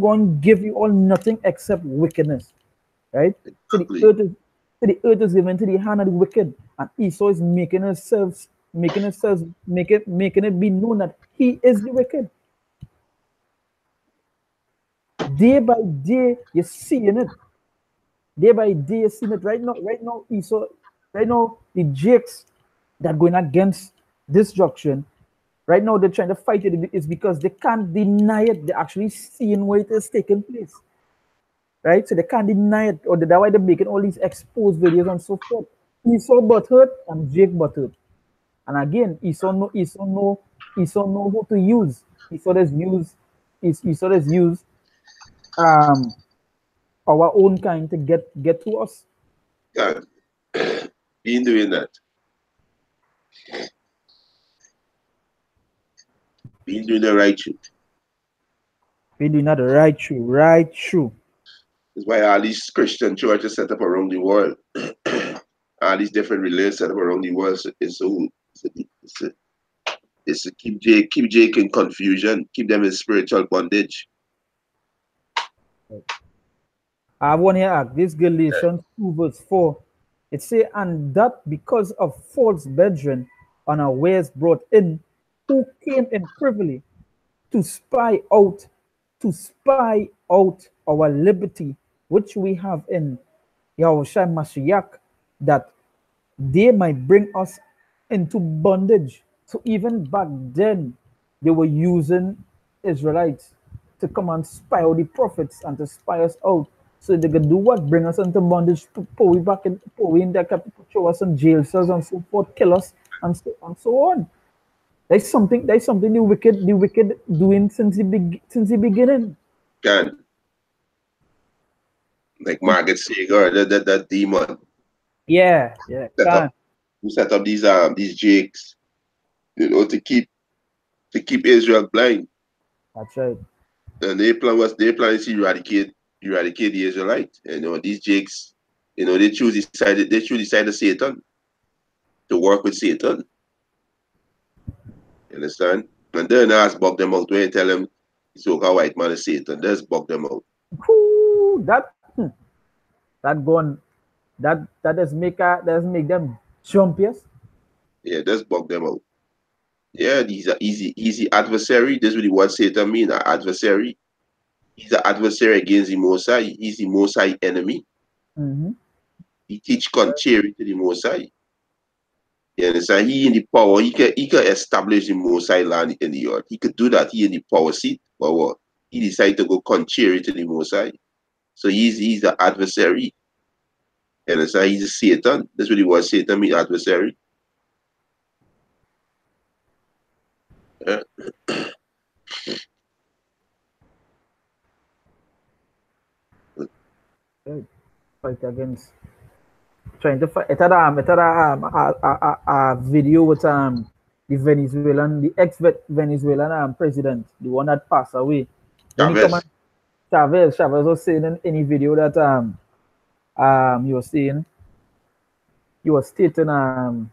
going to give you all nothing except wickedness, right? So the earth is given to the hand of the wicked, and Esau is making it be known that he is the wicked. Day by day, you're seeing it. Day by day, you're seeing it. Right now, Esau, right now, the Jakes that going against destruction, right now they're trying to fight it is because they can't deny it. They're actually seeing where it is taking place. right? So they can't deny it, or that's why they're making all these exposed videos and so forth. Esau butthurt and Jake butthurt. And again, Esau know who to use. Esau has used um our own kind to get to us. God, been doing that. Been doing the right thing. We do not right through, right through. That's why all these Christian churches set up around the world, all these different religions set up around the world, it's to keep Jake in confusion, keep them in spiritual bondage. I have one here act this Galatians 2 verse 4. It say, and that because of false brethren unawares brought in, who came in privily to spy out our liberty, which we have in Yahushua Mashiach, that they might bring us into bondage. So even back then, they were using Israelites to come and spy out the prophets and to spy us out. So they could do what? Bring us into bondage, pull we back in, pull we in there, throw us in jail cells and so forth, kill us and so on. There's something the wicked doing since the beginning. God, like Margaret Sager, that demon Yeah, set up can. who set up these Jakes, to keep Israel blind. That's right. And they plan to eradicate the Israelite. And these Jakes, they choose the side of Satan to work with Satan. You understand? And then ask bug them out when you tell them so-called white man is Satan. Just bug them out. Whoo, that gone that does make them jumpiest. Yeah, just bug them out. Yeah, he's an easy adversary. This is what the word Satan mean, an adversary. He's an adversary against the Most High. He's the Most High enemy. Mm-hmm. He teach contrary to the Most High. You understand? He in the power. He can establish the Most High land in the earth. He could do that. He in the power seat. But what? He decided to go contrary to the Most High. So he's the adversary. You understand? He's a Satan. That's what the word Satan mean, adversary. Yeah. Right. Fight against trying to fight. It had a video with the ex-Venezuelan president, the one that passed away. When he come Chavez. and Chavez was saying in any video that he was saying he was stating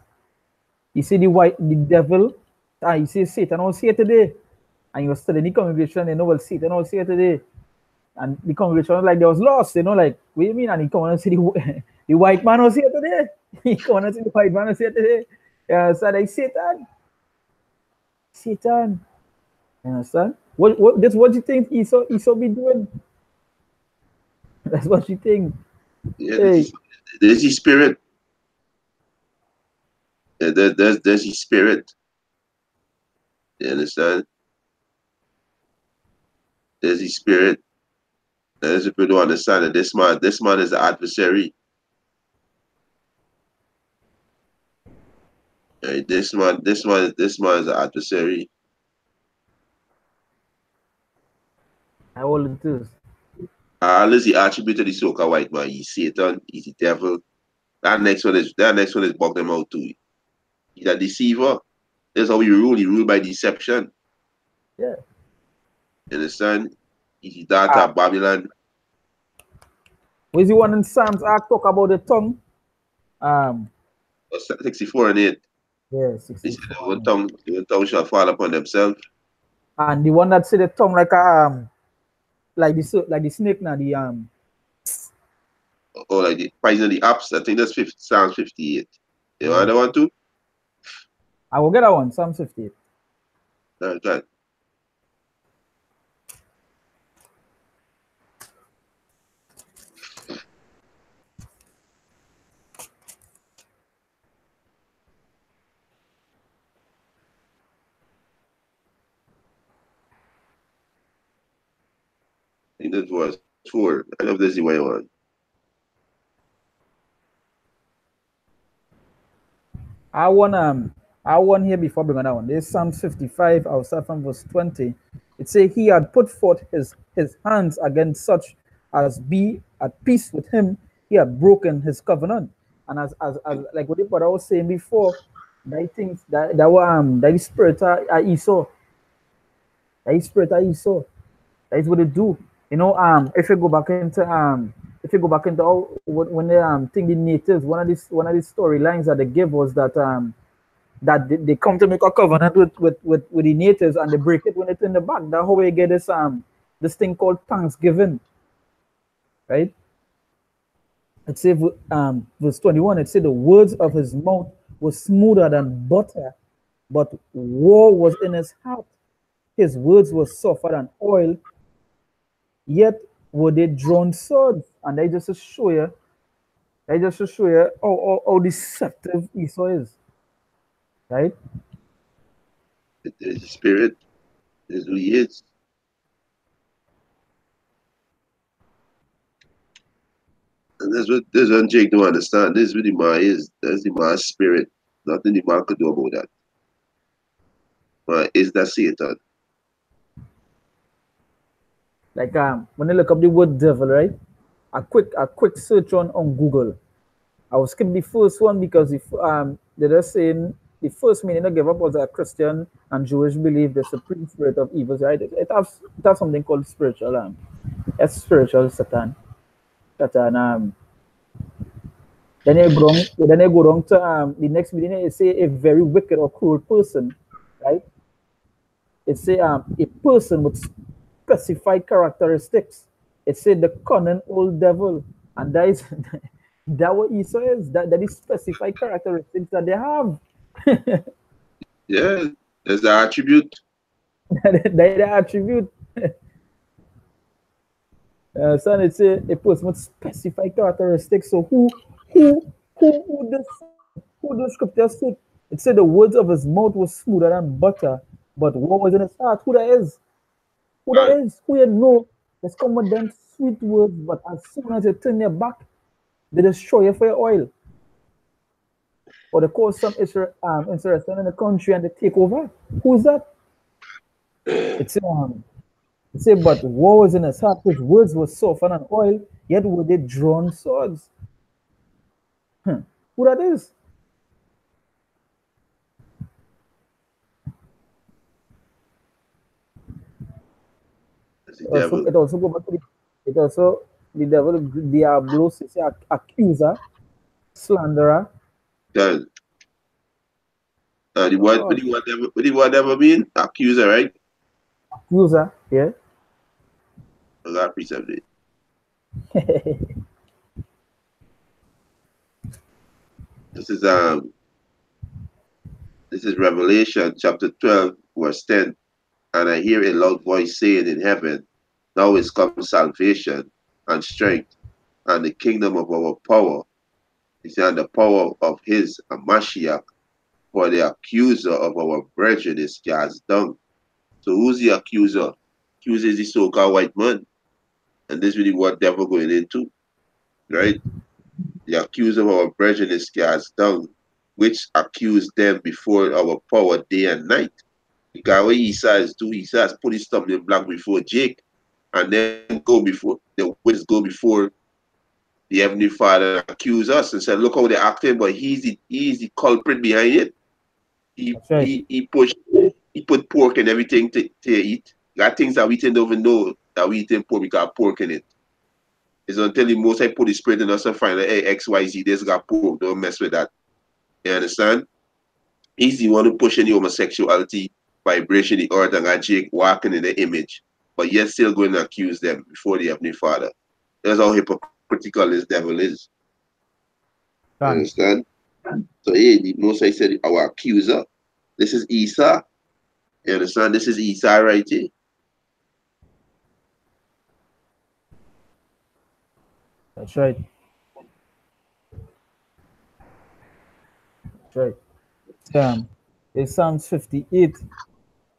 he see the devil, he see Satan was here today, and he was telling the congregation, well, Satan was here today. And the congregation was like, they was lost, like, what do you mean? And he come on and see the white man was here today. He come on and see the white man was here today. So like, Satan. You understand? That's what you think Esau be doing. That's what you think. Yeah, Hey, this is spirit. Yeah, there's his spirit. You understand? There's his spirit. And as people don't understand that this man is the adversary. Right? This man is the adversary. all it is. All is the attribute of the so-called white man. He's Satan, he's the devil. That next one is bug them out too. He's a deceiver. That's how he rule. He rule by deception. Yeah. You understand? He's the daughter Ah, of Babylon. where's the one in Psalms talk about the tongue? Um, 64 and 8. yeah, They said 64. the one tongue shall fall upon themselves. And the one that say the tongue like like the snake now, the Or like the poison the apps. I think that's Psalm 58. You know yeah. that one too? I will get that one, Psalm 50. God. I think that was 4. I love this way one. I want here before bringing that one. There's Psalms 55, I'll start from verse 20. It say he had put forth his hands against such as be at peace with him. He had broken his covenant. And as like what I was saying before, that things that is spirit of Esau. That is spirit of Esau. That is what it do. If you go back into when they think the natives, one of these storylines that they give was that they come to make a covenant with the natives and they break it when it's in the back. That's how we get this thing called Thanksgiving, right? It says verse 21. It said the words of his mouth were smoother than butter, but war was in his heart. His words were softer than oil, yet were they drawn swords. And they just to show you how deceptive Esau is, right? The spirit is who he is. And that's what Jake don't understand. This is what the man is. That's the man's spirit. Nothing the man could do about that. Man is that Satan. Like when you look up the word devil, right? A quick search on Google. I will skip the first one because if they're just saying the first meaning I gave up was a Christian and Jewish belief the supreme spirit of evil, right? It has something called spiritual it's spiritual Satan. Then you go down to the next meaning it say a very wicked or cruel person, right? It say a person with specified characteristics. It said the cunning old devil, and that is that what Esau is. That is specified characteristics that they have. Yeah, there's the attribute. That attribute. So it's a person with specified characteristics. So who the scripture said? It said the words of his mouth was smoother than butter, but what was in his heart? Who that is? Who that Right. is? Who you know? Let's come with them sweet words, but as soon as you turn your back, they destroy you for your oil. Or they cause some insurrection in the country and they take over. Who's that? It's it say, but war was in his heart, his words were softened and oil, yet were they drawn swords. Who that is? That's the devil. It also go back to the devil, Diablos, it's accuser, slanderer. Done. The word, Oh, what the word ever mean? Accuser, right? accuser, yeah. I got precept it. This is um this is Revelation chapter 12, verse 10. And I hear a loud voice saying in heaven, now is come salvation and strength and the kingdom of our power. He said, and the power of his Mashiach, for the accuser of our brethren is cast down. So who's the accuser? Accuser is the so-called white man. And this is really what devil going into, right? The accuser of our brethren is cast down, which accused them before our power day and night. Because what Esau is do, Esau has put his stumbling block before Jake, and then go before the witness go before the Heavenly Father and accuse us and say, look how they're acting, but he's the culprit behind it. He That's right. he he pushed he put pork and everything to eat. Got things that we didn't even know that we eating pork, we got pork in it. It's until the most I put the spirit in us and find out, hey, XYZ, this got pork, don't mess with that. You understand? He's the one who pushing the homosexuality vibration, the earth, and got Jake walking in the image, but yet still going to accuse them before the Heavenly Father. That's how hypocritical this devil is. You Done. understand? So hey, the most I said our accuser. This is Esau. You understand? This is Esau right here. That's right. That's right. It's Psalms 58,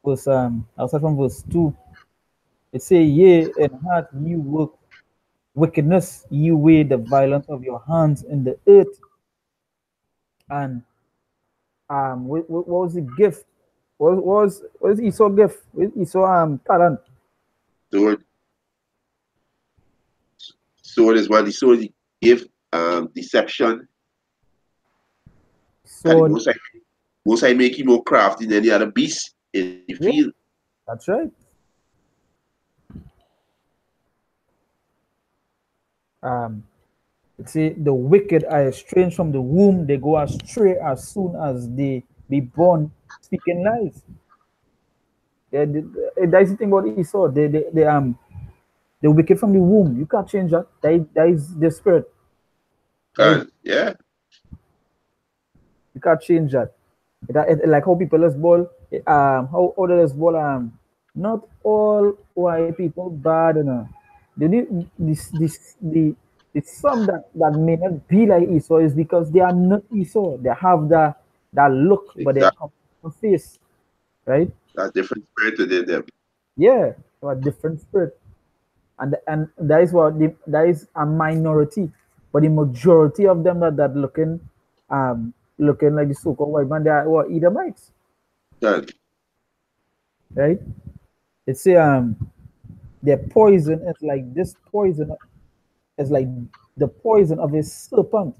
I'll start from verse 2. It say, yea, and heart new work. Wickedness, you weigh the violence of your hands in the earth. And what was the gift? What was Esau gift? Esau talent. Sword, sword is what the sword give deception. Cause the Sword. most I make you more crafty than any other beast in the field. Yeah, that's right. Um, see, the wicked are estranged from the womb. They go astray as soon as they be born, speaking lies. Yeah, that's the thing about Esau. They're wicked from the womb. You can't change that. That is the spirit, right? Yeah, You can't change that. Like how people let's ball. How other let's ball. Not all white people bad, you know. They need the some that may not be like Esau is because they are not Esau. They have that look, but they exactly. have a face, right? That different spirit within them. Yeah, they have a different spirit, and that is that is a minority, but the majority of them that looking like the so-called white man, they are what Edomites, God, right? It's their poison is like this poison is like the poison of a serpent.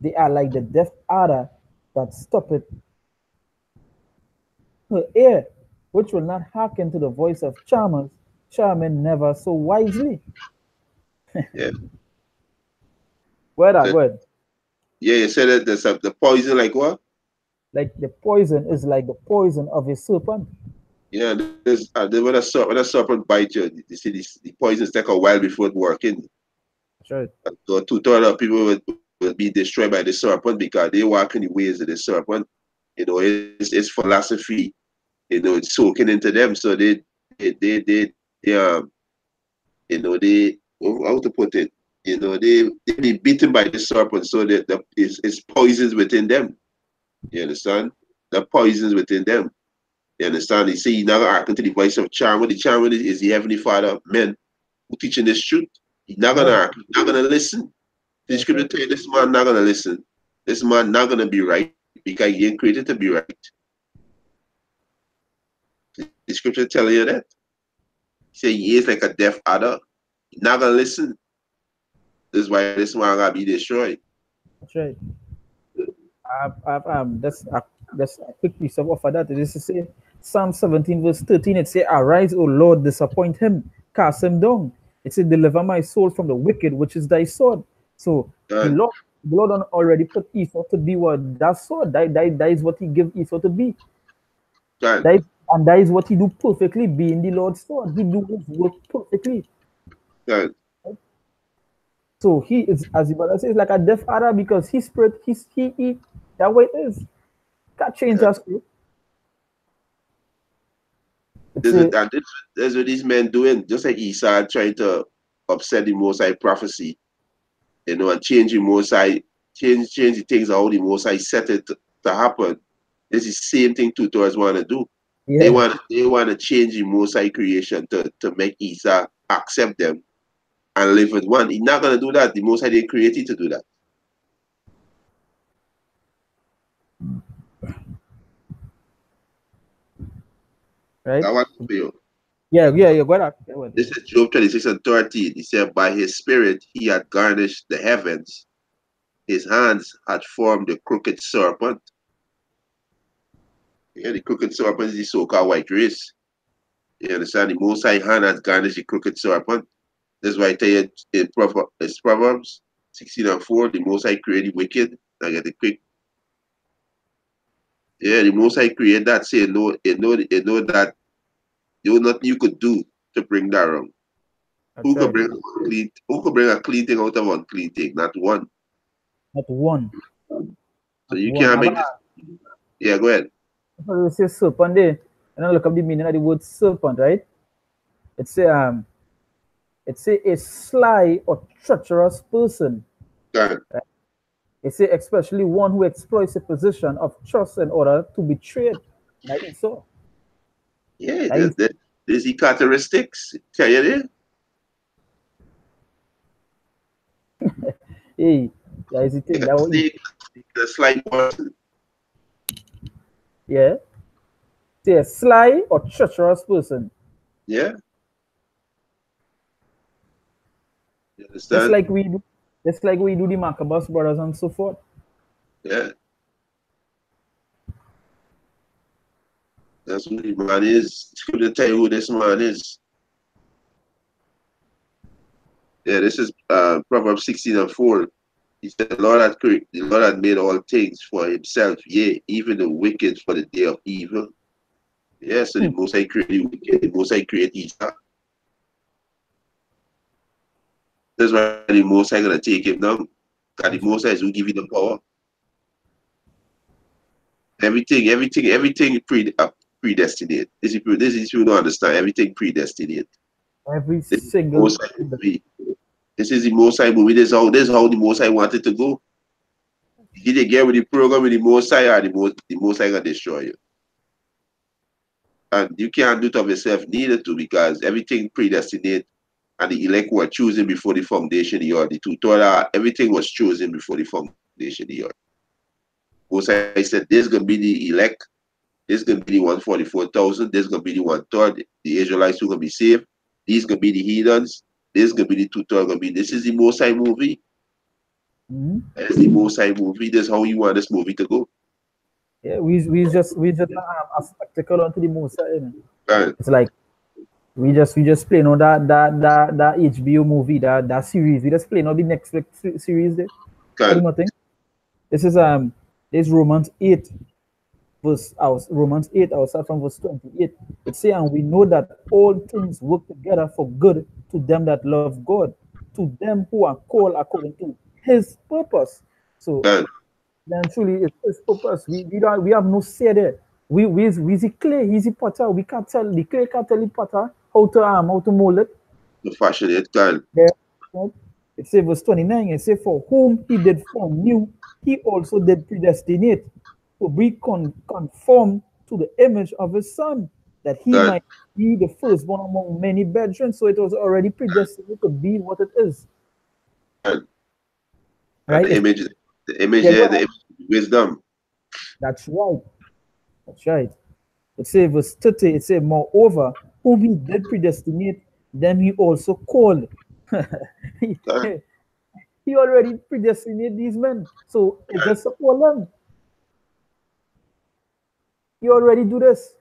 They are like the deaf adder that stoppeth her ear, which will not hearken to the voice of charmers, charming never so wisely. yeah. Where that So word? yeah, you said that the poison like what? Like the poison is like the poison of a serpent. Yeah, when a serpent bite you, you see the poison take a while before it working. That's right. So two-thirds of people will be destroyed by the serpent because they walk in the ways of the serpent. It's philosophy, it's soaking into them. So they how to put it, they be beaten by the serpent. So it's poisons within them. You understand? The poisons within them. You understand? You see, you never hearken to the voice of charmer. The charmer is the heavenly father of men who teaching this truth. He's not gonna Yeah, hearken, not gonna listen. The that's scripture right. tell you this man not gonna listen. This man not gonna be right because he ain't created to be right. The scripture tell you that. He say he is like a deaf adder. He's not gonna listen. This is why this man gotta be destroyed. That's right. That's a quick piece of offer that. This is say Psalm 17 verse 13. It say, "Arise, O Lord, disappoint him, cast him down." It said, "Deliver my soul from the wicked, which is thy sword." So the Done. Lord, the Lord already put Esau to be what that sword. That is what he give Esau to be. Done. And that is what he do perfectly, being the Lord's sword. He do his work perfectly. Done. So he is, as the brother says, like a deaf adder because his spirit, he that way it is. Can't change Done. us. It's This is, a and this is what these men doing. Just like Esau trying to upset the Most High prophecy, and change the Most High, change the things how the Most High set it to happen. This is the same thing tutors want to do. yeah, They want to change the Most High creation to make Esau accept them and live with one. He's not gonna do that. The Most High didn't create you to do that. right. That one for you. Yeah. Go ahead. This is Job 26 and 13. He said, by his spirit he had garnished the heavens, his hands had formed the crooked serpent. Yeah, the crooked serpent is the so-called white race. You understand? The Most High hand has garnished the crooked serpent. That's why I tell you it's Proverbs 16 and 4, the Most High created wicked. I get the quick. Yeah, the Most High created that, say, it know that there was nothing you could do to bring that wrong. That's right. Who could bring a clean thing out of unclean thing? Not one. Not one. So Not you one. can't make this. Yeah, go ahead. We say serpent there. And I look up the meaning of the word serpent, right? It's a sly or treacherous person. God. It's a especially one who exploits a position of trust in order to betray it. That is so. Yeah, That is there's the characteristics. Tell you there. Hey, yeah, is the thing that what The slight person. yeah. Say a sly or treacherous person. Yeah, you Just understand? like we do, just like we do the Macabus brothers and so forth. Yeah, that's who the man is. Couldn't tell you who this man is. Yeah, this is Proverbs 16:4. He said, the Lord had made all things for himself, yea, even the wicked for the day of evil. Yeah, so the Hmm. Most High created the wicked, the Most High created Esau. That's why the Most High gonna take him down. God, the That's right. Most High is who give you the power. Everything predestinate. This is you don't understand. Everything predestinate. Every This is the single Most High thing. movie. This is the Most High movie. This is how the Most High wanted to go. He didn't get with the program with the Most High, or the Most High gonna destroy you. And you can't do it of yourself neither to, because everything predestinate, and the elect were chosen before the foundation of the earth. The tutorial, everything was chosen before the foundation of the earth. Most High said, "This is gonna be the elect. This is gonna be the 144,000. This is gonna be the 1/3. The Israelites who are gonna be saved. These gonna be the heathens. This is gonna be the tutorial. Gonna be this is the Most High movie. Mm-hmm. It's the Most High movie. This is how you want this movie to go." Yeah, we just a spectacle onto the Musa. You know? Right, It's like we just play on that HBO movie, that series. We just play on the Netflix series there. What do can, you think? This is this Romans 8 verse out Romans 8 outside from verse 28. It say, and we know that all things work together for good to them that love God, to them who are called according to his purpose. So can, then truly it's his purpose. We have no say there. We the clay, he's the potter. We can't tell the clay can't tell the potter how to mold it. the fashion it can, There, right? It says verse 29, it says, for whom he did foreknew, he also did predestinate to be conformed to the image of his son, that he can, might be the firstborn among many brethren. So it was already predestined to be what it is. can. And Right? It's, the image yeah, go there, the ahead. image of wisdom. That's right. That's right. It says verse 30, it says, moreover, whom he did predestinate, them he also called. he, Can, he already predestinated these men. So it's can, just support them. You already do this.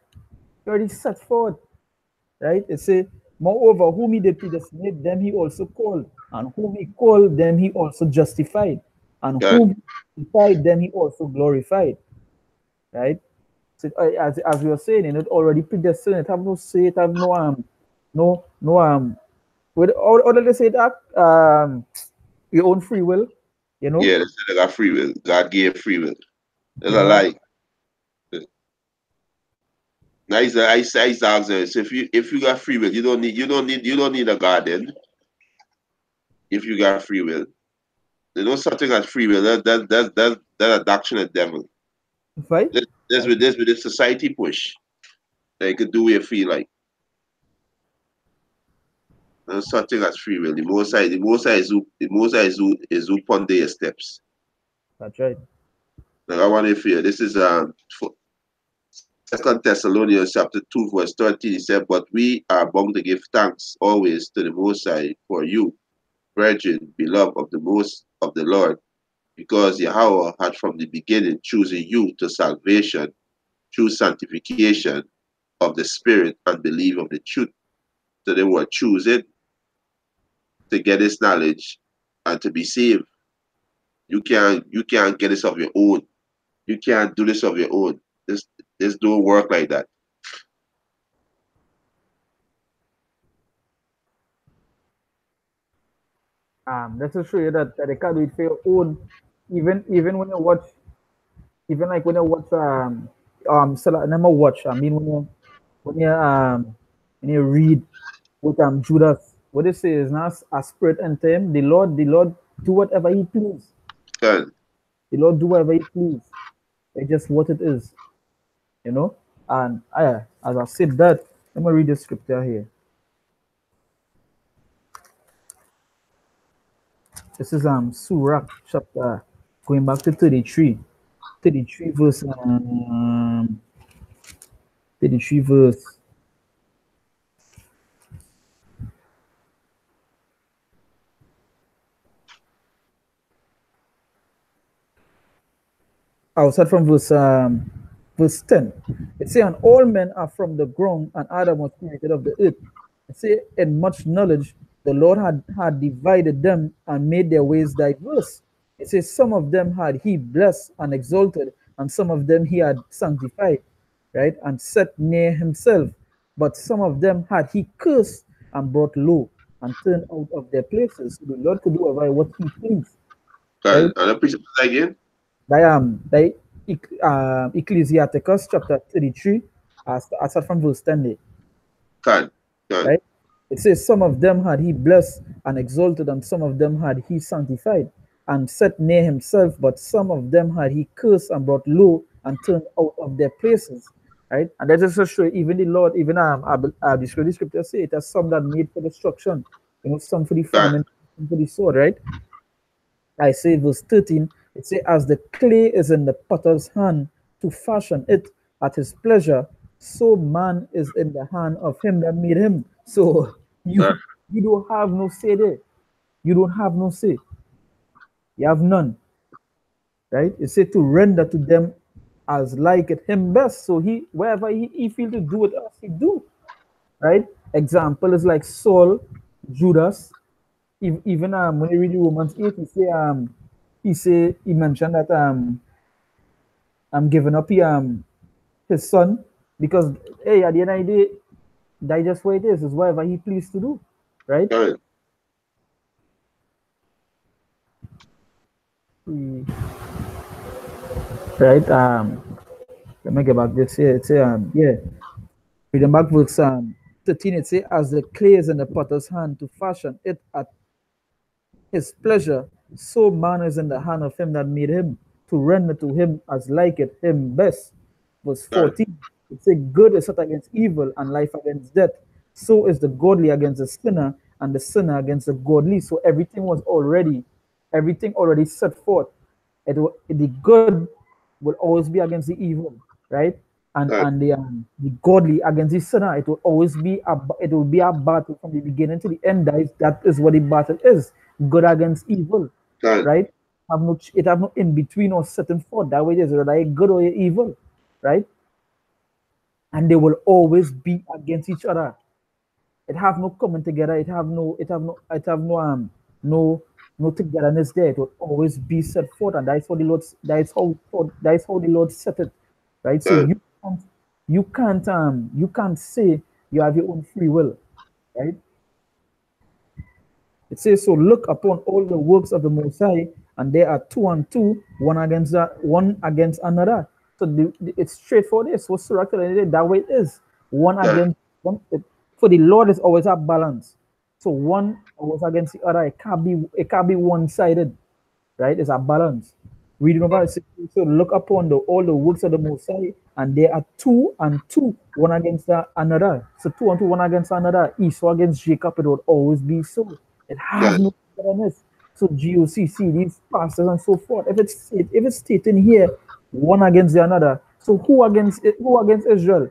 You already set forward. Right? It says, moreover, whom he did predestinate, them he also called. And whom he called, them he also justified. And can, whom he justified, them he also glorified. Right? So, as we were saying, it already predestined. It have no say. It have no. What or did they say that? Your own free will. You know. yeah, they got free will. God gave free will. There's You a know. lie. Now I used to ask them, so if you got free will, you don't need a God then. If you got free will, there's no such thing as free will. That a doctrine of devil. Right. This with the society push. That you could do what you feel like. No such thing as free will. The most high is who ponder your steps. That's right. Like I want to feel this is Second Thessalonians chapter 2, verse 13. He said, but we are bound to give thanks always to the Most High for you, brethren, beloved of the most of the Lord, because Yahweh had from the beginning chosen you to salvation through sanctification of the Spirit and belief of the truth. So they were choosing to get this knowledge and to be saved. You can't get this of your own. You can't do this of your own. This don't work like that. This will show you that they can do it for your own. Even when you watch, even like when you watch so like, never watch. I mean when you read with Judas, what they say is not a spirit enter him. The Lord do whatever he please. Can The Lord do whatever he please. It's just what it is, you know. And as I said that, let me read the scripture here. This is Surah chapter, going back to 33. 33 verse 33 verse I'll start from verse 10. It say, and all men are from the ground, and Adam was created of the earth. It say, in much knowledge, the Lord had divided them and made their ways diverse. It says, some of them had he blessed and exalted, and some of them he had sanctified, right, and set near himself. But some of them had he cursed and brought low and turned out of their places. So the Lord could do what he pleased, right? And I preach again. By Ecclesiasticus chapter 33, I start from verse 10 there, Can. Can. right? It says, some of them had he blessed and exalted, and some of them had he sanctified and set near himself, but some of them had he cursed and brought low and turned out of their places. Right? And that just show even the Lord, even the scripture say it has some that made for destruction, some for the Can. famine, some for the sword, right? I say verse 13, it say, as the clay is in the potter's hand to fashion it at his pleasure, so man is in the hand of him that made him. So you don't have no say there. You don't have no say. You have none. Right? It say to render to them as like it him best. So he wherever he feel to do it as he do. Right? Example is like Saul, Judas, even when you read Romans 8, he mentioned that I'm giving up his son because hey, at the end of the day, that just what it is whatever he pleased to do, right? Can. Right. Let me get back this here. It's yeah. Reading back verse 13, it says, as the clay is in the potter's hand to fashion it at his pleasure, so man is in the hand of him that made him, to render to him as like it him best. Verse Can. 14, it says, good is set against evil, and life against death. So is the godly against the sinner, and the sinner against the godly. So everything already set forth. The good will always be against the evil, right? And the godly against the sinner. It will be a battle from the beginning to the end. That is what the battle is. Good against evil, Can. right? It have no in between or certain forth. That way it is whether good or evil, right? And they will always be against each other. It have no coming together. No no togetherness there. It will always be set forth, and that's what the Lord. That's how the Lord set it, right? So Can. you can't say you have your own free will, right? It says, so look upon all the works of the Most High, and there are two and two, one against another. So it's straightforward. It's what's that way it is. One Can. against one. For the Lord is always a balance. So one always against the other. It can't be one-sided, right? It's a balance. Reading over it, so look upon all the works of the Most High, and there are two and two, one against another. So two and two, one against another. Esau against Jacob, it would always be so. It have Can. no fairness. So GOCC, these pastors and so forth. If it's stating here, one against the another. So who against it? Who against Israel?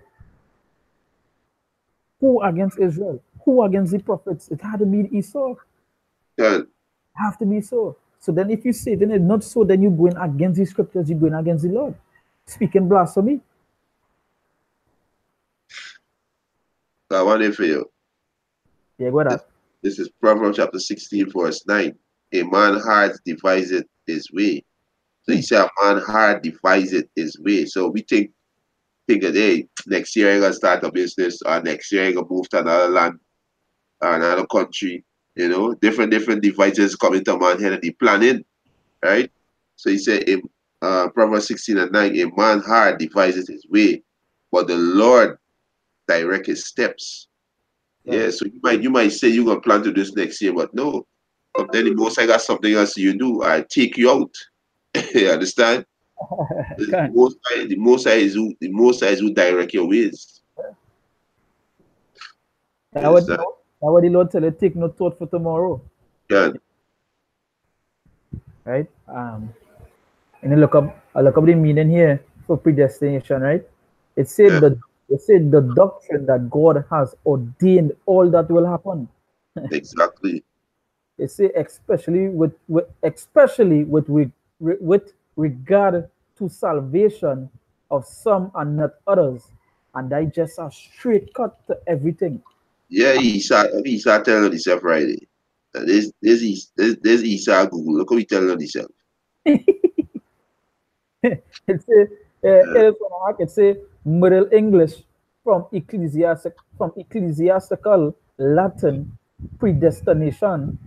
Who against Israel? Who against the prophets? It had to be Esau. Can. Have to be so. So then if you say then it's not so, then you're going against the scriptures, you're going against the Lord. Speaking blasphemy. I want it for you. Yeah, go This, ahead. this is Proverbs chapter 16, verse 9. A man hard deviseth his way. So he said a man hard deviseth his way. So we think that hey, next year I'm gonna start a business, or next year I'm gonna move to another land or another country. Different devices coming to man head and the planning, right? So he said in Proverbs 16 and 9, a man hard devises his way, but the Lord direct his steps. Yeah. Yeah, so you might say you're gonna plan to do this next year, but no. But then the most I got something else you do, I take you out. You understand? The Can. most high is who direct your ways. You That would, understand? that would the Lord tell you, take no thought for tomorrow. Yeah. right? And I look up the meaning here for predestination, right? It said Yeah, the it said the doctrine that God has ordained all that will happen. exactly. It say especially with regard to salvation of some and not others, and that just a straight cut to everything. Yeah, he start telling on himself right there. This Esau Google. Look how he telling on himself. It say Yeah, it say Middle English from ecclesiastical Latin predestination,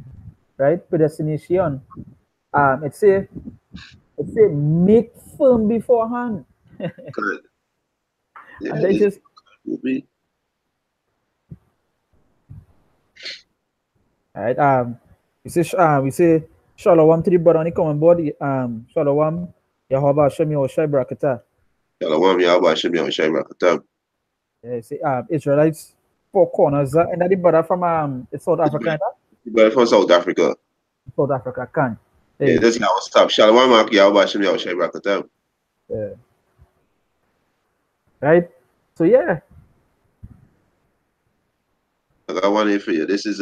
right? Predestination. It say make firm beforehand, good. Yeah, and they this just movie. all right. We say Shalom to the brother on the common board. Shalom. Yahweh Hashem Yahushai Barakatah. Shalom, Yahweh Hashem Yahushua Barakatam. Yeah, say Israelites four corners. And that the brother from it's South Africa, But from South Africa. South Africa can. Yeah, Hey, this Yahweh stop. Shalom, Yahweh Hashem Yahushua Barakatam. uh, right. So yeah, I got one here for you. This is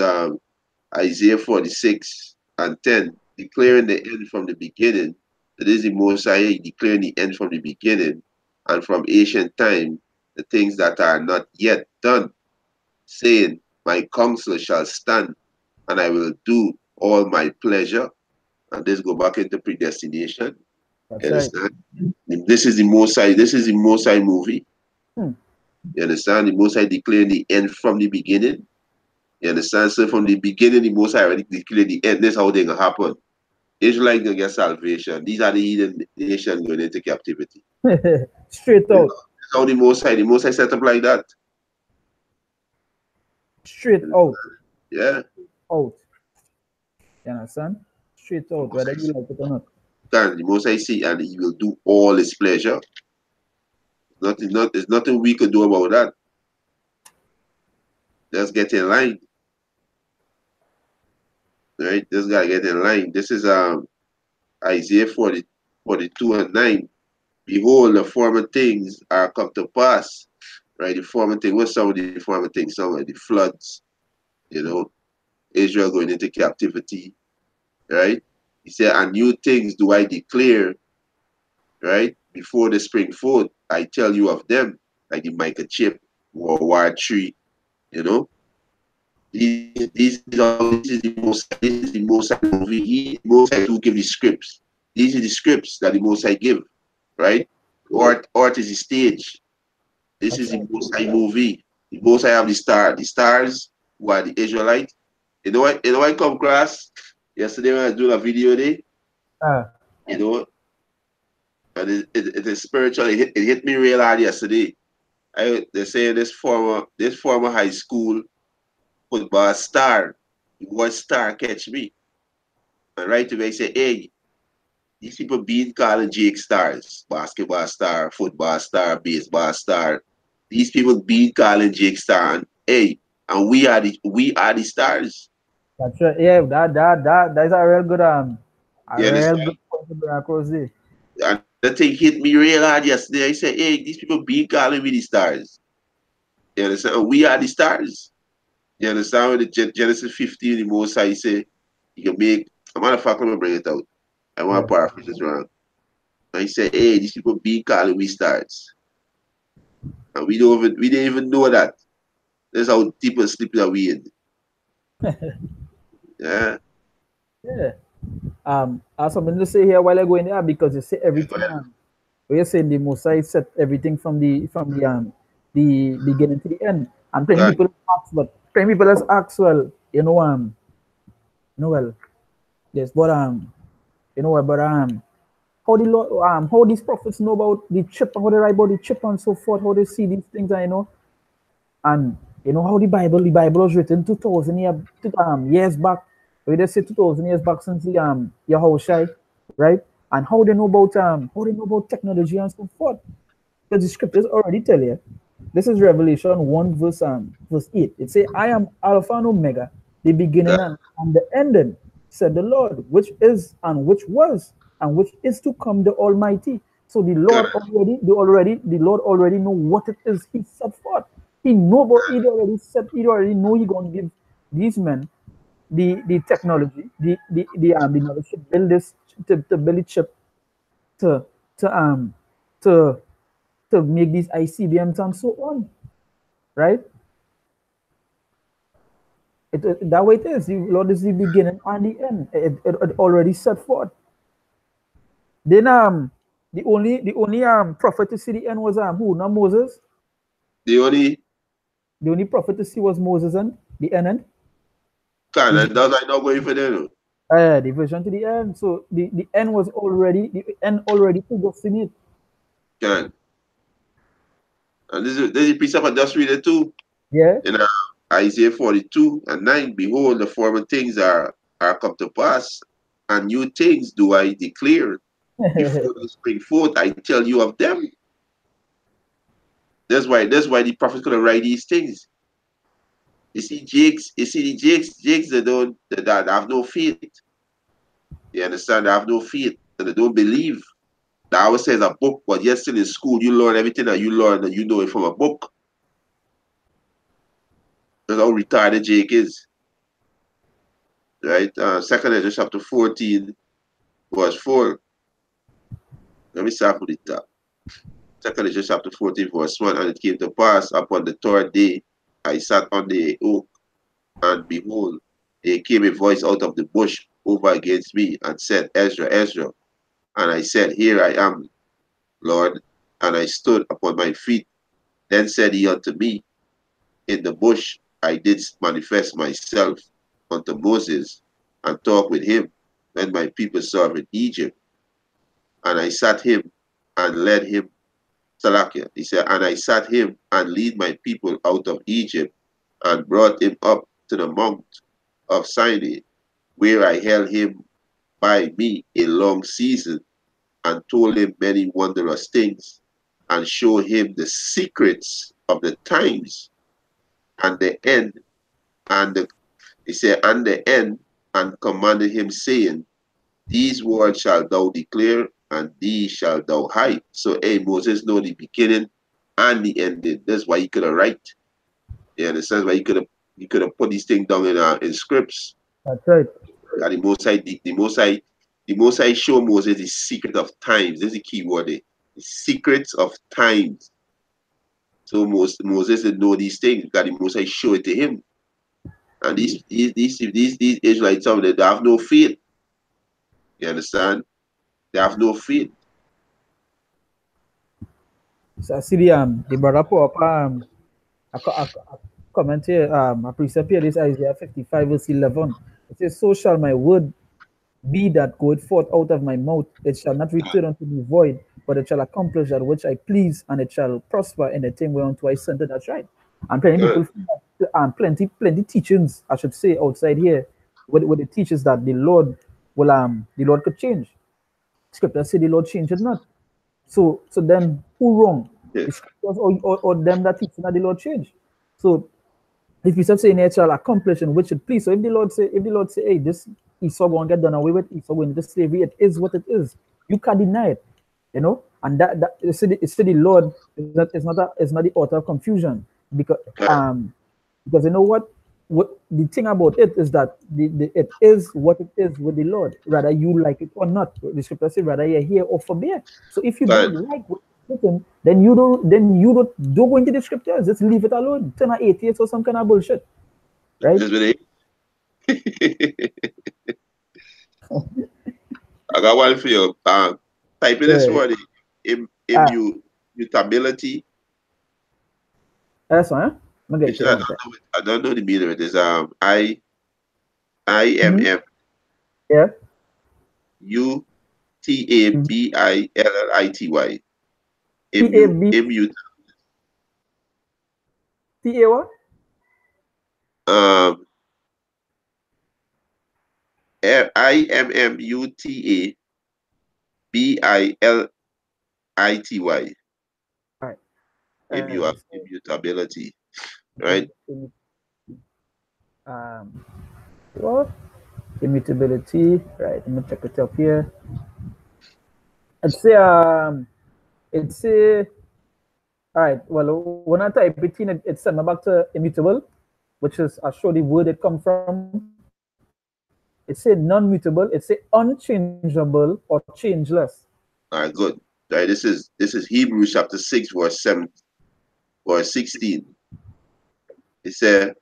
Isaiah 46 and 10, declaring the end from the beginning. That is the Mosiah declaring the end from the beginning and from ancient time, the things that are not yet done, saying, my counsel shall stand, and I will do all my pleasure. And this go back into predestination. You that's right. understand? This is the Mosiah movie. Hmm. You understand? The Mosiah declaring the end from the beginning. You understand? So from the beginning, the Mosiah already declared the end. This is how they gonna happen. Israelites gonna get salvation. These are the heathen nation going into captivity. Straight This is out, how the Mosiah set up like that. straight out, Yeah. out. You understand? Straight The out, whether Mosiah you like it or not. the Mosiah see, and he will do all his pleasure. There's nothing we could do about that. Just get in line. Right? Just gotta get in line. This is Isaiah 42 and 9. Behold, the former things are come to pass. Right? The former thing, what's some of the former things? Some of the floods, you know, Israel going into captivity, right? He said, and new things do I declare, right? Before the spring forth, I tell you of them, like the microchip, World War III, you know. This is the most movie. Most I do give the scripts. These are the scripts that the most I give, right? Art is the stage. This That's is the right. most I movie. The most I have the star. The stars who are the Israelites. You know what come across yesterday when I was doing a video there, Ah, you know, and it is spiritual. It hit me real hard yesterday. They say this former high school football star, one star catch me. And right away say, hey, these people being called Jake stars, basketball star, football star, baseball star. These people being called Jake star, and hey, and we are the stars. that's right. Yeah, that's a You real understand? good point to bring across there. And the thing hit me real hard yesterday. I said, hey, these people being calling me the stars. You understand? And we are the stars. You understand? With the Genesis 15, the most I say, you can make a matter of fact, let me bring it out. I want Yeah. to paraphrase this wrong. And he said, hey, these people being calling we stars. And we didn't even know that. That's how deep and sleep that we in. Yeah. Yeah. I have something to say here while I go in there because you say everything. We are saying the Mosai set everything from the beginning to the end. And plenty God, people ask, but plenty people has asked, well, well, yes, but how the Lord, how these prophets know about the chip, how they write about the chip and so forth, how they see these things, and how the Bible was written 2,000 years back. We just say 2,000 years back since the Yahushai, right? And how they know about technology and so forth. Because the scriptures already tell you. This is Revelation 1 verse 8. It say, I am Alpha and Omega, the beginning God, and the ending. said the Lord, which is and which was and which is to come, the Almighty. So God, the Lord already know what it is He set forth. He know, but He already know He gonna give these men the technology, the knowledge to build this, to build a chip, to to um to to make these ICBMs and so on, right? That way it is. The Lord is the beginning and the end. It already set forth. Then the only prophet to see the end was who? Not Moses. the only The only prophet to see was Moses and the end. God, The and does I not going for them? the vision to the end. So the end was already the end already predestined it. God, and this is a precept I just read it too. Yeah. In Isaiah 42:9, behold, the former things are come to pass, and new things do I declare. Before they spring forth, I tell you of them. That's why the prophet couldn't write these things. You see, the Jakes that have no faith. You understand? They have no faith and they don't believe. That always says a book, but yet still in school, you learn everything that you learn and you know it from a book. That's how retarded Jake is. Right? Second Ezra chapter 14, verse 4. Let me start with the top. Second Ezra chapter 14, verse 1. And it came to pass upon the third day, I sat on the oak, and behold, there came a voice out of the bush over against me, and said, Ezra, Ezra. And I said, Here I am, Lord. And I stood upon my feet. Then said he unto me, In the bush I did manifest myself unto Moses, and talk with him when my people served in Egypt. And I sat him and led him, Salakia. He said, and I sat him and lead my people out of Egypt, and brought him up to the mount of Sinai, where I held him by me a long season, and told him many wondrous things, and showed him the secrets of the times and the end. And he said, and the end, and commanded him, saying, These words shall thou declare, and these shall thou hide. So, hey, Moses know the beginning and the ending. That's why he could have write. Yeah, understand why he could have put these things down in scripts. That's right. And the most I show Moses the secret of times. This is the key word there. The secrets of times. So Moses didn't know these things. God the most I show it to him. And these Israelites, some of them, they have no faith. You understand? They have no faith. So I see the brother put up a comment here, a precept here, this Isaiah 55 verse 11. It says, So shall my word be that goeth forth out of my mouth. It shall not return unto me void, but it shall accomplish that which I please, and it shall prosper in the thing whereunto I sent it. That's right. And plenty Good. people, and plenty teachings, I should say, outside here, with the teachers that the Lord could change. Scripture say the Lord changed it not. So then who wrong? Yeah. The scriptures or them that teach that the Lord change. So if you start saying it shall accomplish in which it please. So if the Lord say, hey, this Esau gonna get done away with, Esau going into slavery, it is what it is. You can't deny it, And that the Lord is not the author of confusion because Good. you know what the thing about it is that it is what it is with the Lord, rather you like it or not. The scripture says rather you're here or forbear. So if you don't Good. like what it's written, then you don't go into the scriptures. Just leave it alone. Turn an atheist or some kind of bullshit, right? That's what it. I got one for you. Type in this Yeah. word, Ah, immutability. that's one. Huh? I'm gonna Which get you I one don't time. know. I don't know the meaning of it. Is I M M Yeah. U T A Mm-hmm. B I L L I T Y. T A Immute. B Immute. T A what? Um. Immutability. All right. So Immutability. Right. okay. Um. What? Immutability. Right. Let me check it up here. It's a all right. Well, when I type it in, it sent me back to immutable, which is I show the word it come from. It's a non-mutable. It's a unchangeable or changeless. All right, good. All right, this is Hebrews chapter 6, verse 16. It said,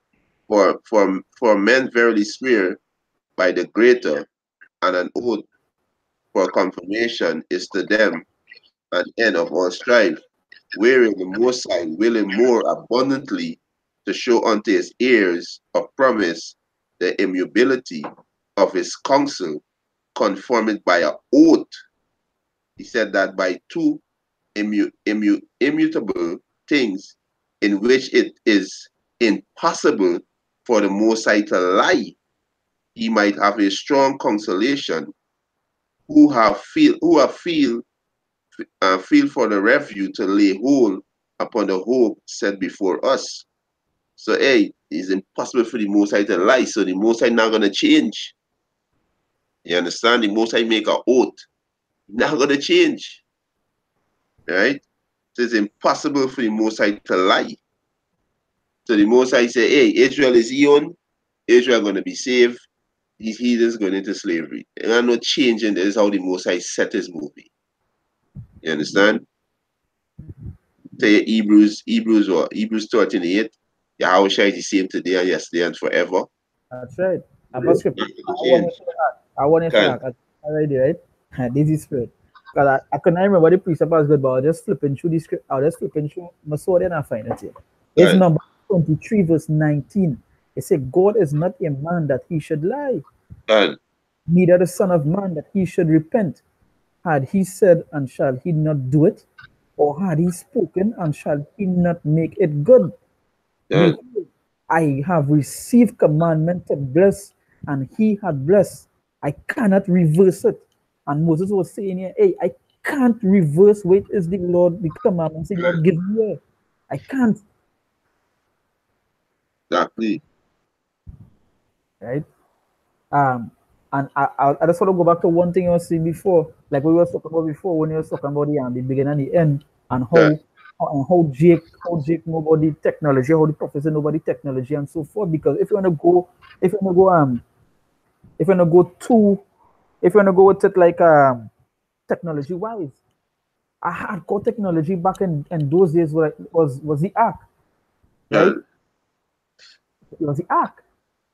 for men verily swear by the greater, and an oath for confirmation is to them an end of all strife, wherein the Most High willing more abundantly to show unto his heirs of promise the immutability of his counsel, conformed by an oath. He said that by two immutable things in which it is impossible for the Most High to lie, he might have a strong consolation who have feel for the refuge to lay hold upon the hope set before us. So hey, it's impossible for the Most High to lie. So the Most High not gonna change. You understand? The Most High make an oath. Not gonna change. Right? So it's impossible for the Most High to lie. So the Most High say, hey, Israel is Eon, Israel gonna be saved, these heathens going into slavery. And I'm not changing. This is how the Most High set his movie. You understand? Say Hebrews what? Hebrews 13:8. Yahweh is the same today and yesterday and forever. That's right. I have a Not script. gonna change. I want to say Can that already, right? This is spirit. Because I couldn't remember the precept was good, but I was just flipping through the script. I was just flipping through my sword and I find it here. It's can number 23, verse 19. It said, God is not a man that he should lie, can neither the Son of Man that he should repent. Had he said, and shall he not do it? Or had he spoken, and shall he not make it good? can Behold, I have received commandment to bless, and he had blessed. I cannot reverse it. And Moses was saying here, hey, I can't reverse what is the Lord, the commandments the Lord give me here. I can't, exactly. right? Um, and I just want to go back to one thing I was saying before, like we were talking about before when you were talking about the beginning and the end, and Can how Jake know about the technology, how the prophecy know about the technology and so forth. Because if you wanna go if you wanna go to if you wanna go with it like technology wise, a hardcore technology back in those days was the ark, right? can It was the ark.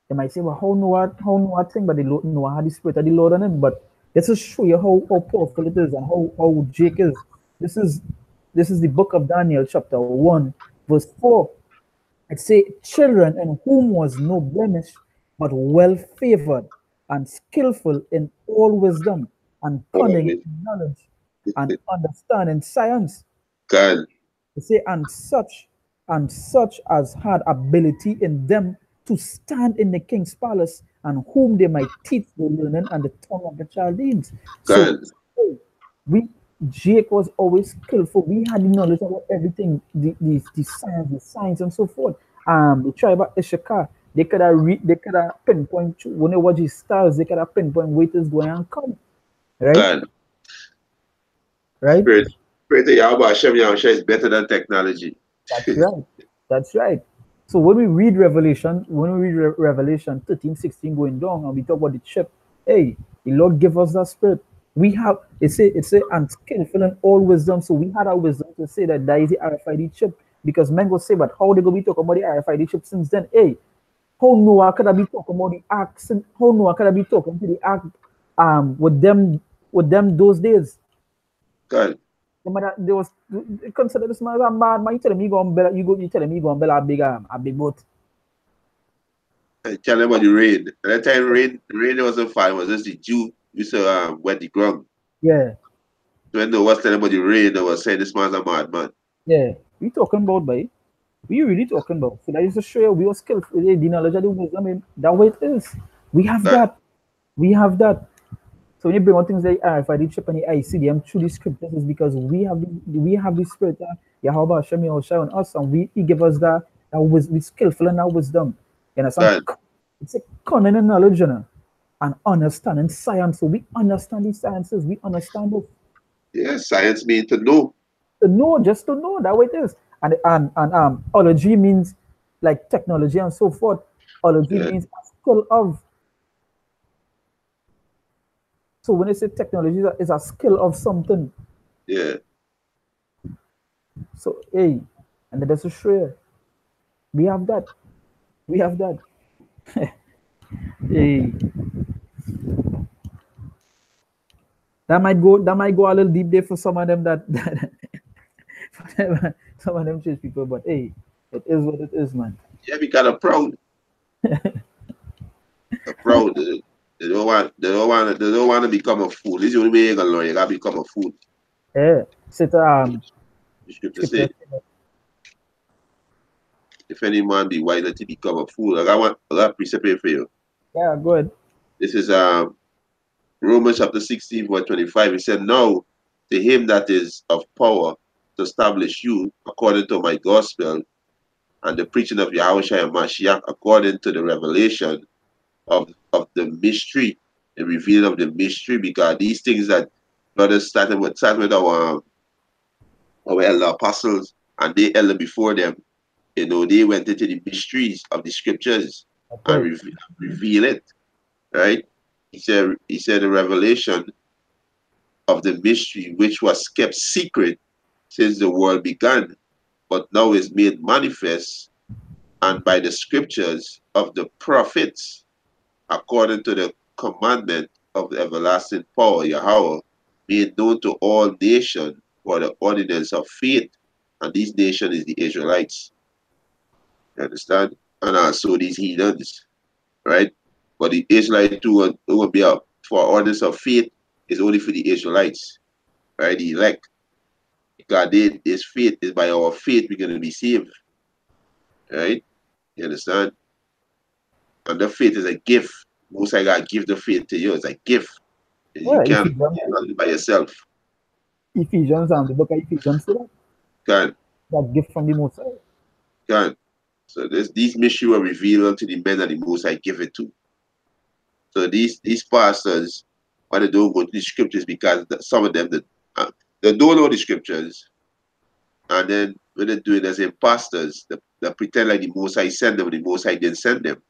They might say, well, how Noah thing, but Noah had the spirit of the Lord on him. But this is show you how powerful it is and how Jake is. This is this is the book of Daniel, chapter 1, verse 4. It say, children in whom was no blemish, but well favored and skillful in all wisdom and cunning always in knowledge and understanding science. can They say, and such as had ability in them to stand in the king's palace, and whom they might teach the learning and the tongue of the Chaldeans. So can hey, we Jake was always skillful. We had the knowledge about everything, the science and so forth. The tribe of Issachar, they could have pinpoint when they watch his stars, they could have pinpoint where it is going and come. Right? can Right? spirit of Yahweh Hashem Yahushua is better than technology. That's right. That's right. So when we read Revelation 13, 16 going down and we talk about the chip, hey, the Lord give us that spirit. We have it's a and skillful in all wisdom. So we had our wisdom to say that is the RFID chip. Because men will say, but how they gonna be talking about the RFID chip since then? Hey, how Noah could I be talking about the ark? How Noah could I be talking to the ark with them those days? Can The mother, there was consider this man as a mad man. You telling me you go on Bella, you telling me you go on Bella a big boat. I tell them about the rain. At that time rain wasn't fine, it was just the dew used to wet the ground. Yeah, So when they was telling about the rain, they was saying this man's a madman. yeah. We talking about by we really talking about. So that is to show you we are skillful. The knowledge of the wisdom. I mean, that way it is. We have Can that. We have that. So when you bring on things like RFID chip and the ICDM through the scriptures is because we have the spirit that Yahweh Hashem Yahushua on us, and he give us that we skillful in our wisdom. You understand? can It's a cunning and knowledge, you know. and understanding science. So we understand these sciences. We understand it. Yeah, science means to know. To know, just to know that way it is. And ology means like technology and so forth. Ology Yeah, means a skill of. So when they say technology is a skill of something. yeah. So hey, and that's a sure. We have that. We have that. Hey, that might go a little deep there for some of them that some of them church people, but hey, it is what it is, man. Yeah, we got a proud. A proud. They don't want to become a fool. This is the only way you're gonna learn. You gotta become a fool. Yeah. Sit The scripture scripture. say, if any man be wiser to become a fool. I got precept here for you. Yeah, good. This is Romans chapter 16, verse 25. He said, now to him that is of power to establish you according to my gospel and the preaching of Yahushua and Mashiach according to the revelation of the mystery, the revealing of the mystery, because these things that brothers started with our elder apostles and they elder before them, they went into the mysteries of the scriptures That's and right. reveal it, right? He said the revelation of the mystery which was kept secret since the world began, but now is made manifest and by the scriptures of the prophets, according to the commandment of the everlasting power, Yahweh, made known to all nations for the ordinance of faith. And these nations is the Israelites. You understand? And also these heathens, right? But the Israelites too will be up for ordinance of faith is only for the Israelites, right? The elect. God did this faith is by our faith we're gonna be saved, right? You understand? And the faith is a gift. Most I gotta give the faith to you. It's a gift. You Yeah, can't do it by yourself. Ephesians, the book of Ephesians, say that Can't, that gift from the Most High. can't. So these mysteries were revealed to the men that the most I give it to. So these pastors, why they don't go to the scriptures because some of them they don't know the scriptures, and then when they do it as imposters, they pretend like the most I send them, the most I didn't send them.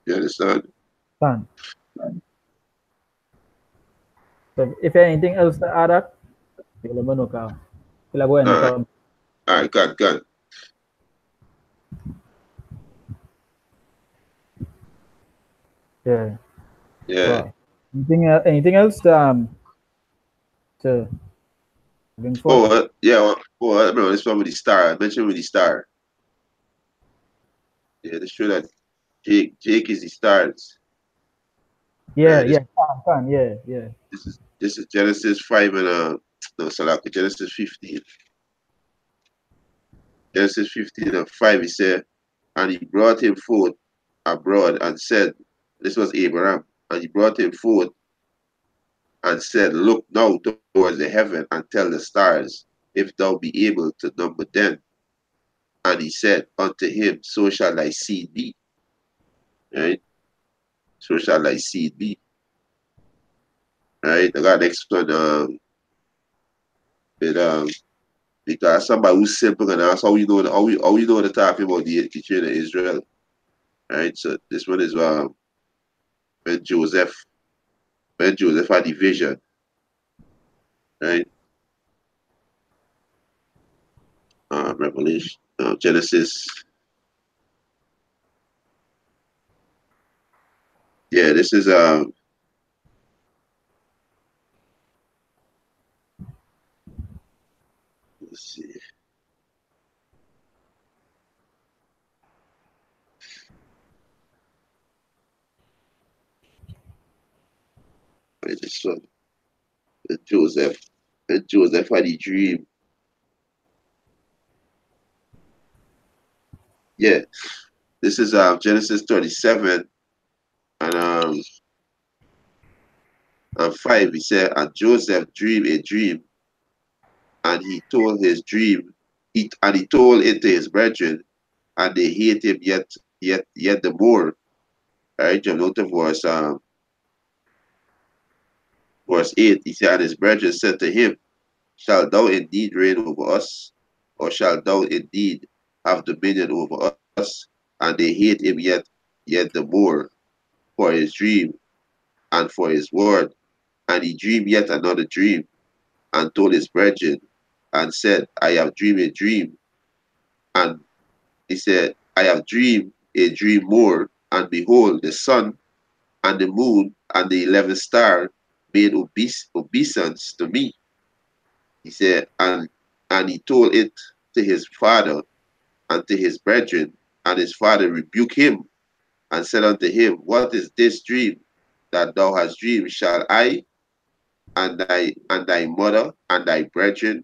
You understand? Fine. So if anything else to add up, you let me know, Carl. Feel like go ahead All and right, come. all right, God. Yeah. Yeah. Wow. Anything else to bring forth? Yeah. I remember this one with the star. I mentioned with the star. Yeah, they show that Jake is the stars. Yeah, Right. yeah, fine, yeah, yeah. This is Genesis 5 and no Salaki, Genesis 15. Genesis 15 and 5, he said, and he brought him forth abroad and said, this was Abraham, and he brought him forth and said, look now towards the heaven and tell the stars, if thou be able to number them. And he said unto him, so shall thy seed be. Right? So shall thy seed be. Right? I got next one. It, because somebody who's simple and ask how you know the talking about the children of Israel. Right? So this one is when Joseph when Joseph had the vision, right? Revelation, Genesis. Yeah, this is let's see, what is this one? When Joseph had the dream. Yeah, this is Genesis 37 and 5. He said, and Joseph dreamed a dream, and he told his dream. He told it to his brethren, and they hate him yet the more. Right? Jump down to verse 8. He said, and his brethren said to him, shalt thou indeed reign over us? Or shalt thou indeed have dominion over us? And they hate him yet the more for his dream and for his word. And he dreamed yet another dream, and told his brethren, and said, I have dreamed a dream. And he said, I have dreamed a dream more, and behold, the sun and the moon and the 11th star made obeisance to me. He said, and he told it to his father and to his brethren, and his father rebuked him and said unto him, what is this dream that thou hast dreamed? Shall I and thy mother and thy brethren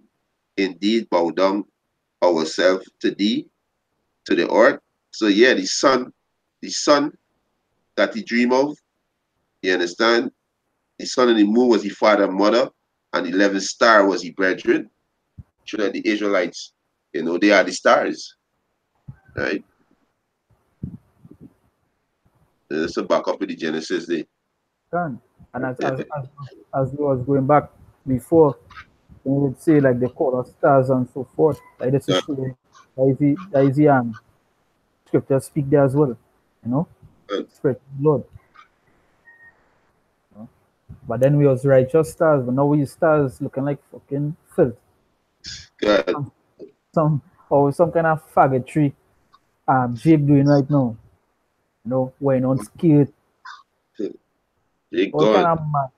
indeed bow down ourselves to thee, to the earth? So yeah, the sun that he dreamed of, you understand? The sun and the moon was his father and mother, and the 11th star was his brethren. So that the Israelites, they are the stars, right? So back up with the Genesis there. And as we was going back before, we would say like they call us stars and so forth. Like this is true. That is the scripture speak there as well. Spread the Lord. But then we was righteous stars, but now we stars looking like fucking filth. God. Some kind of faggotry Jake doing right now. Wearing on skate. Jake All kind gone. of man.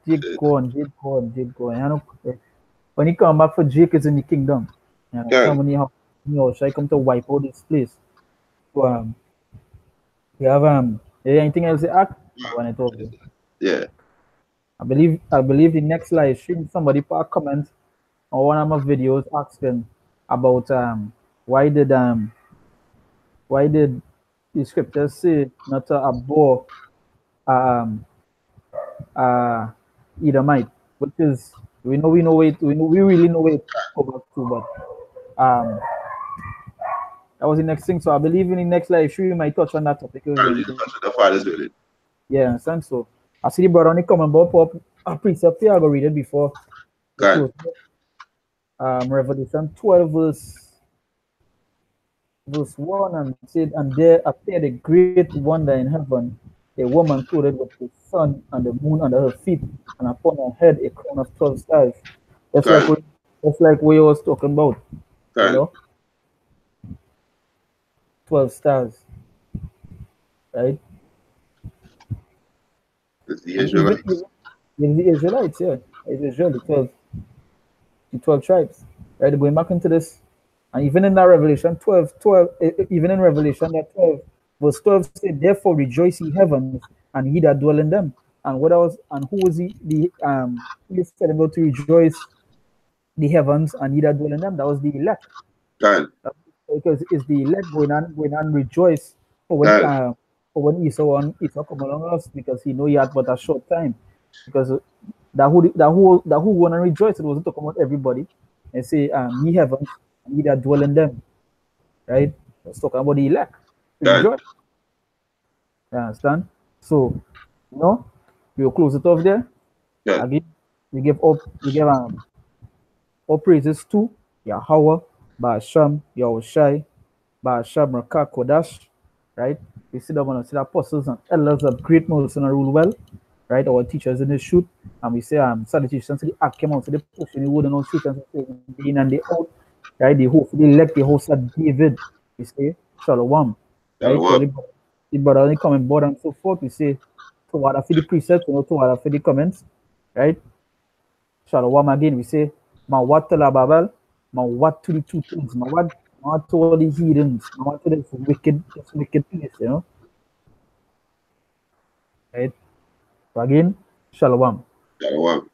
Jake gone. When he come back for Jake is in the kingdom. Somebody shall come to wipe out this place. So we have anything else to add? I want to talk. Yeah. I believe the next live stream somebody put a comment on one of my videos asking about why did the scriptures say not to abhor Edomite, which is we really know it go back to, but that was the next thing. So I believe in the next live stream we might touch on that topic again. The father's with it. Yeah, understand. So I see the brother on the comment about pop a precept here. I go read it before we close. Revelation 12 verse 1 and said, and there appeared a great wonder in heaven, a woman clothed with the sun and the moon under her feet, and upon her head a crown of 12 stars. That's like we was talking about, 12 stars, right? It's the Israelites. Even the Israelites, yeah, it's Israel, the 12 tribes, right? Going back into this, and even in that Revelation 12, even in Revelation that 12, verse 12 said, therefore rejoice ye heavens, and he that dwell in them. And who was he said about to rejoice the heavens and he that dwell in them? That was the elect. Because it's the elect going on rejoice for when Esau come along us, because he know he had but a short time. Because that who want to rejoice, it wasn't talking about everybody. And say ye heavens and ye that dwell in them. Right? It's talking about the elect. Rejoice. You understand? So, we'll close it off there. Again, we give all praises to Yahweh, Ba'asham, Yahushai, Ba'asham, Rakah, Kodash, right? We see the apostles and elders of great mercy and rule well, right? Our teachers in the shoot, and we say salutations to the act came out to the pushing the wood and all truth and the in and the out, right? The host, the elect, the host of David, we say Shalom, right? The brother only comment board and so forth, we say to what for the precepts, to what for the comments, right? Shalom again, we say Mawat to la Babel, Mawat to the two things, Mawat to all the heathens, Mawat to this wicked place, Right? So again, Shalom. Shalom.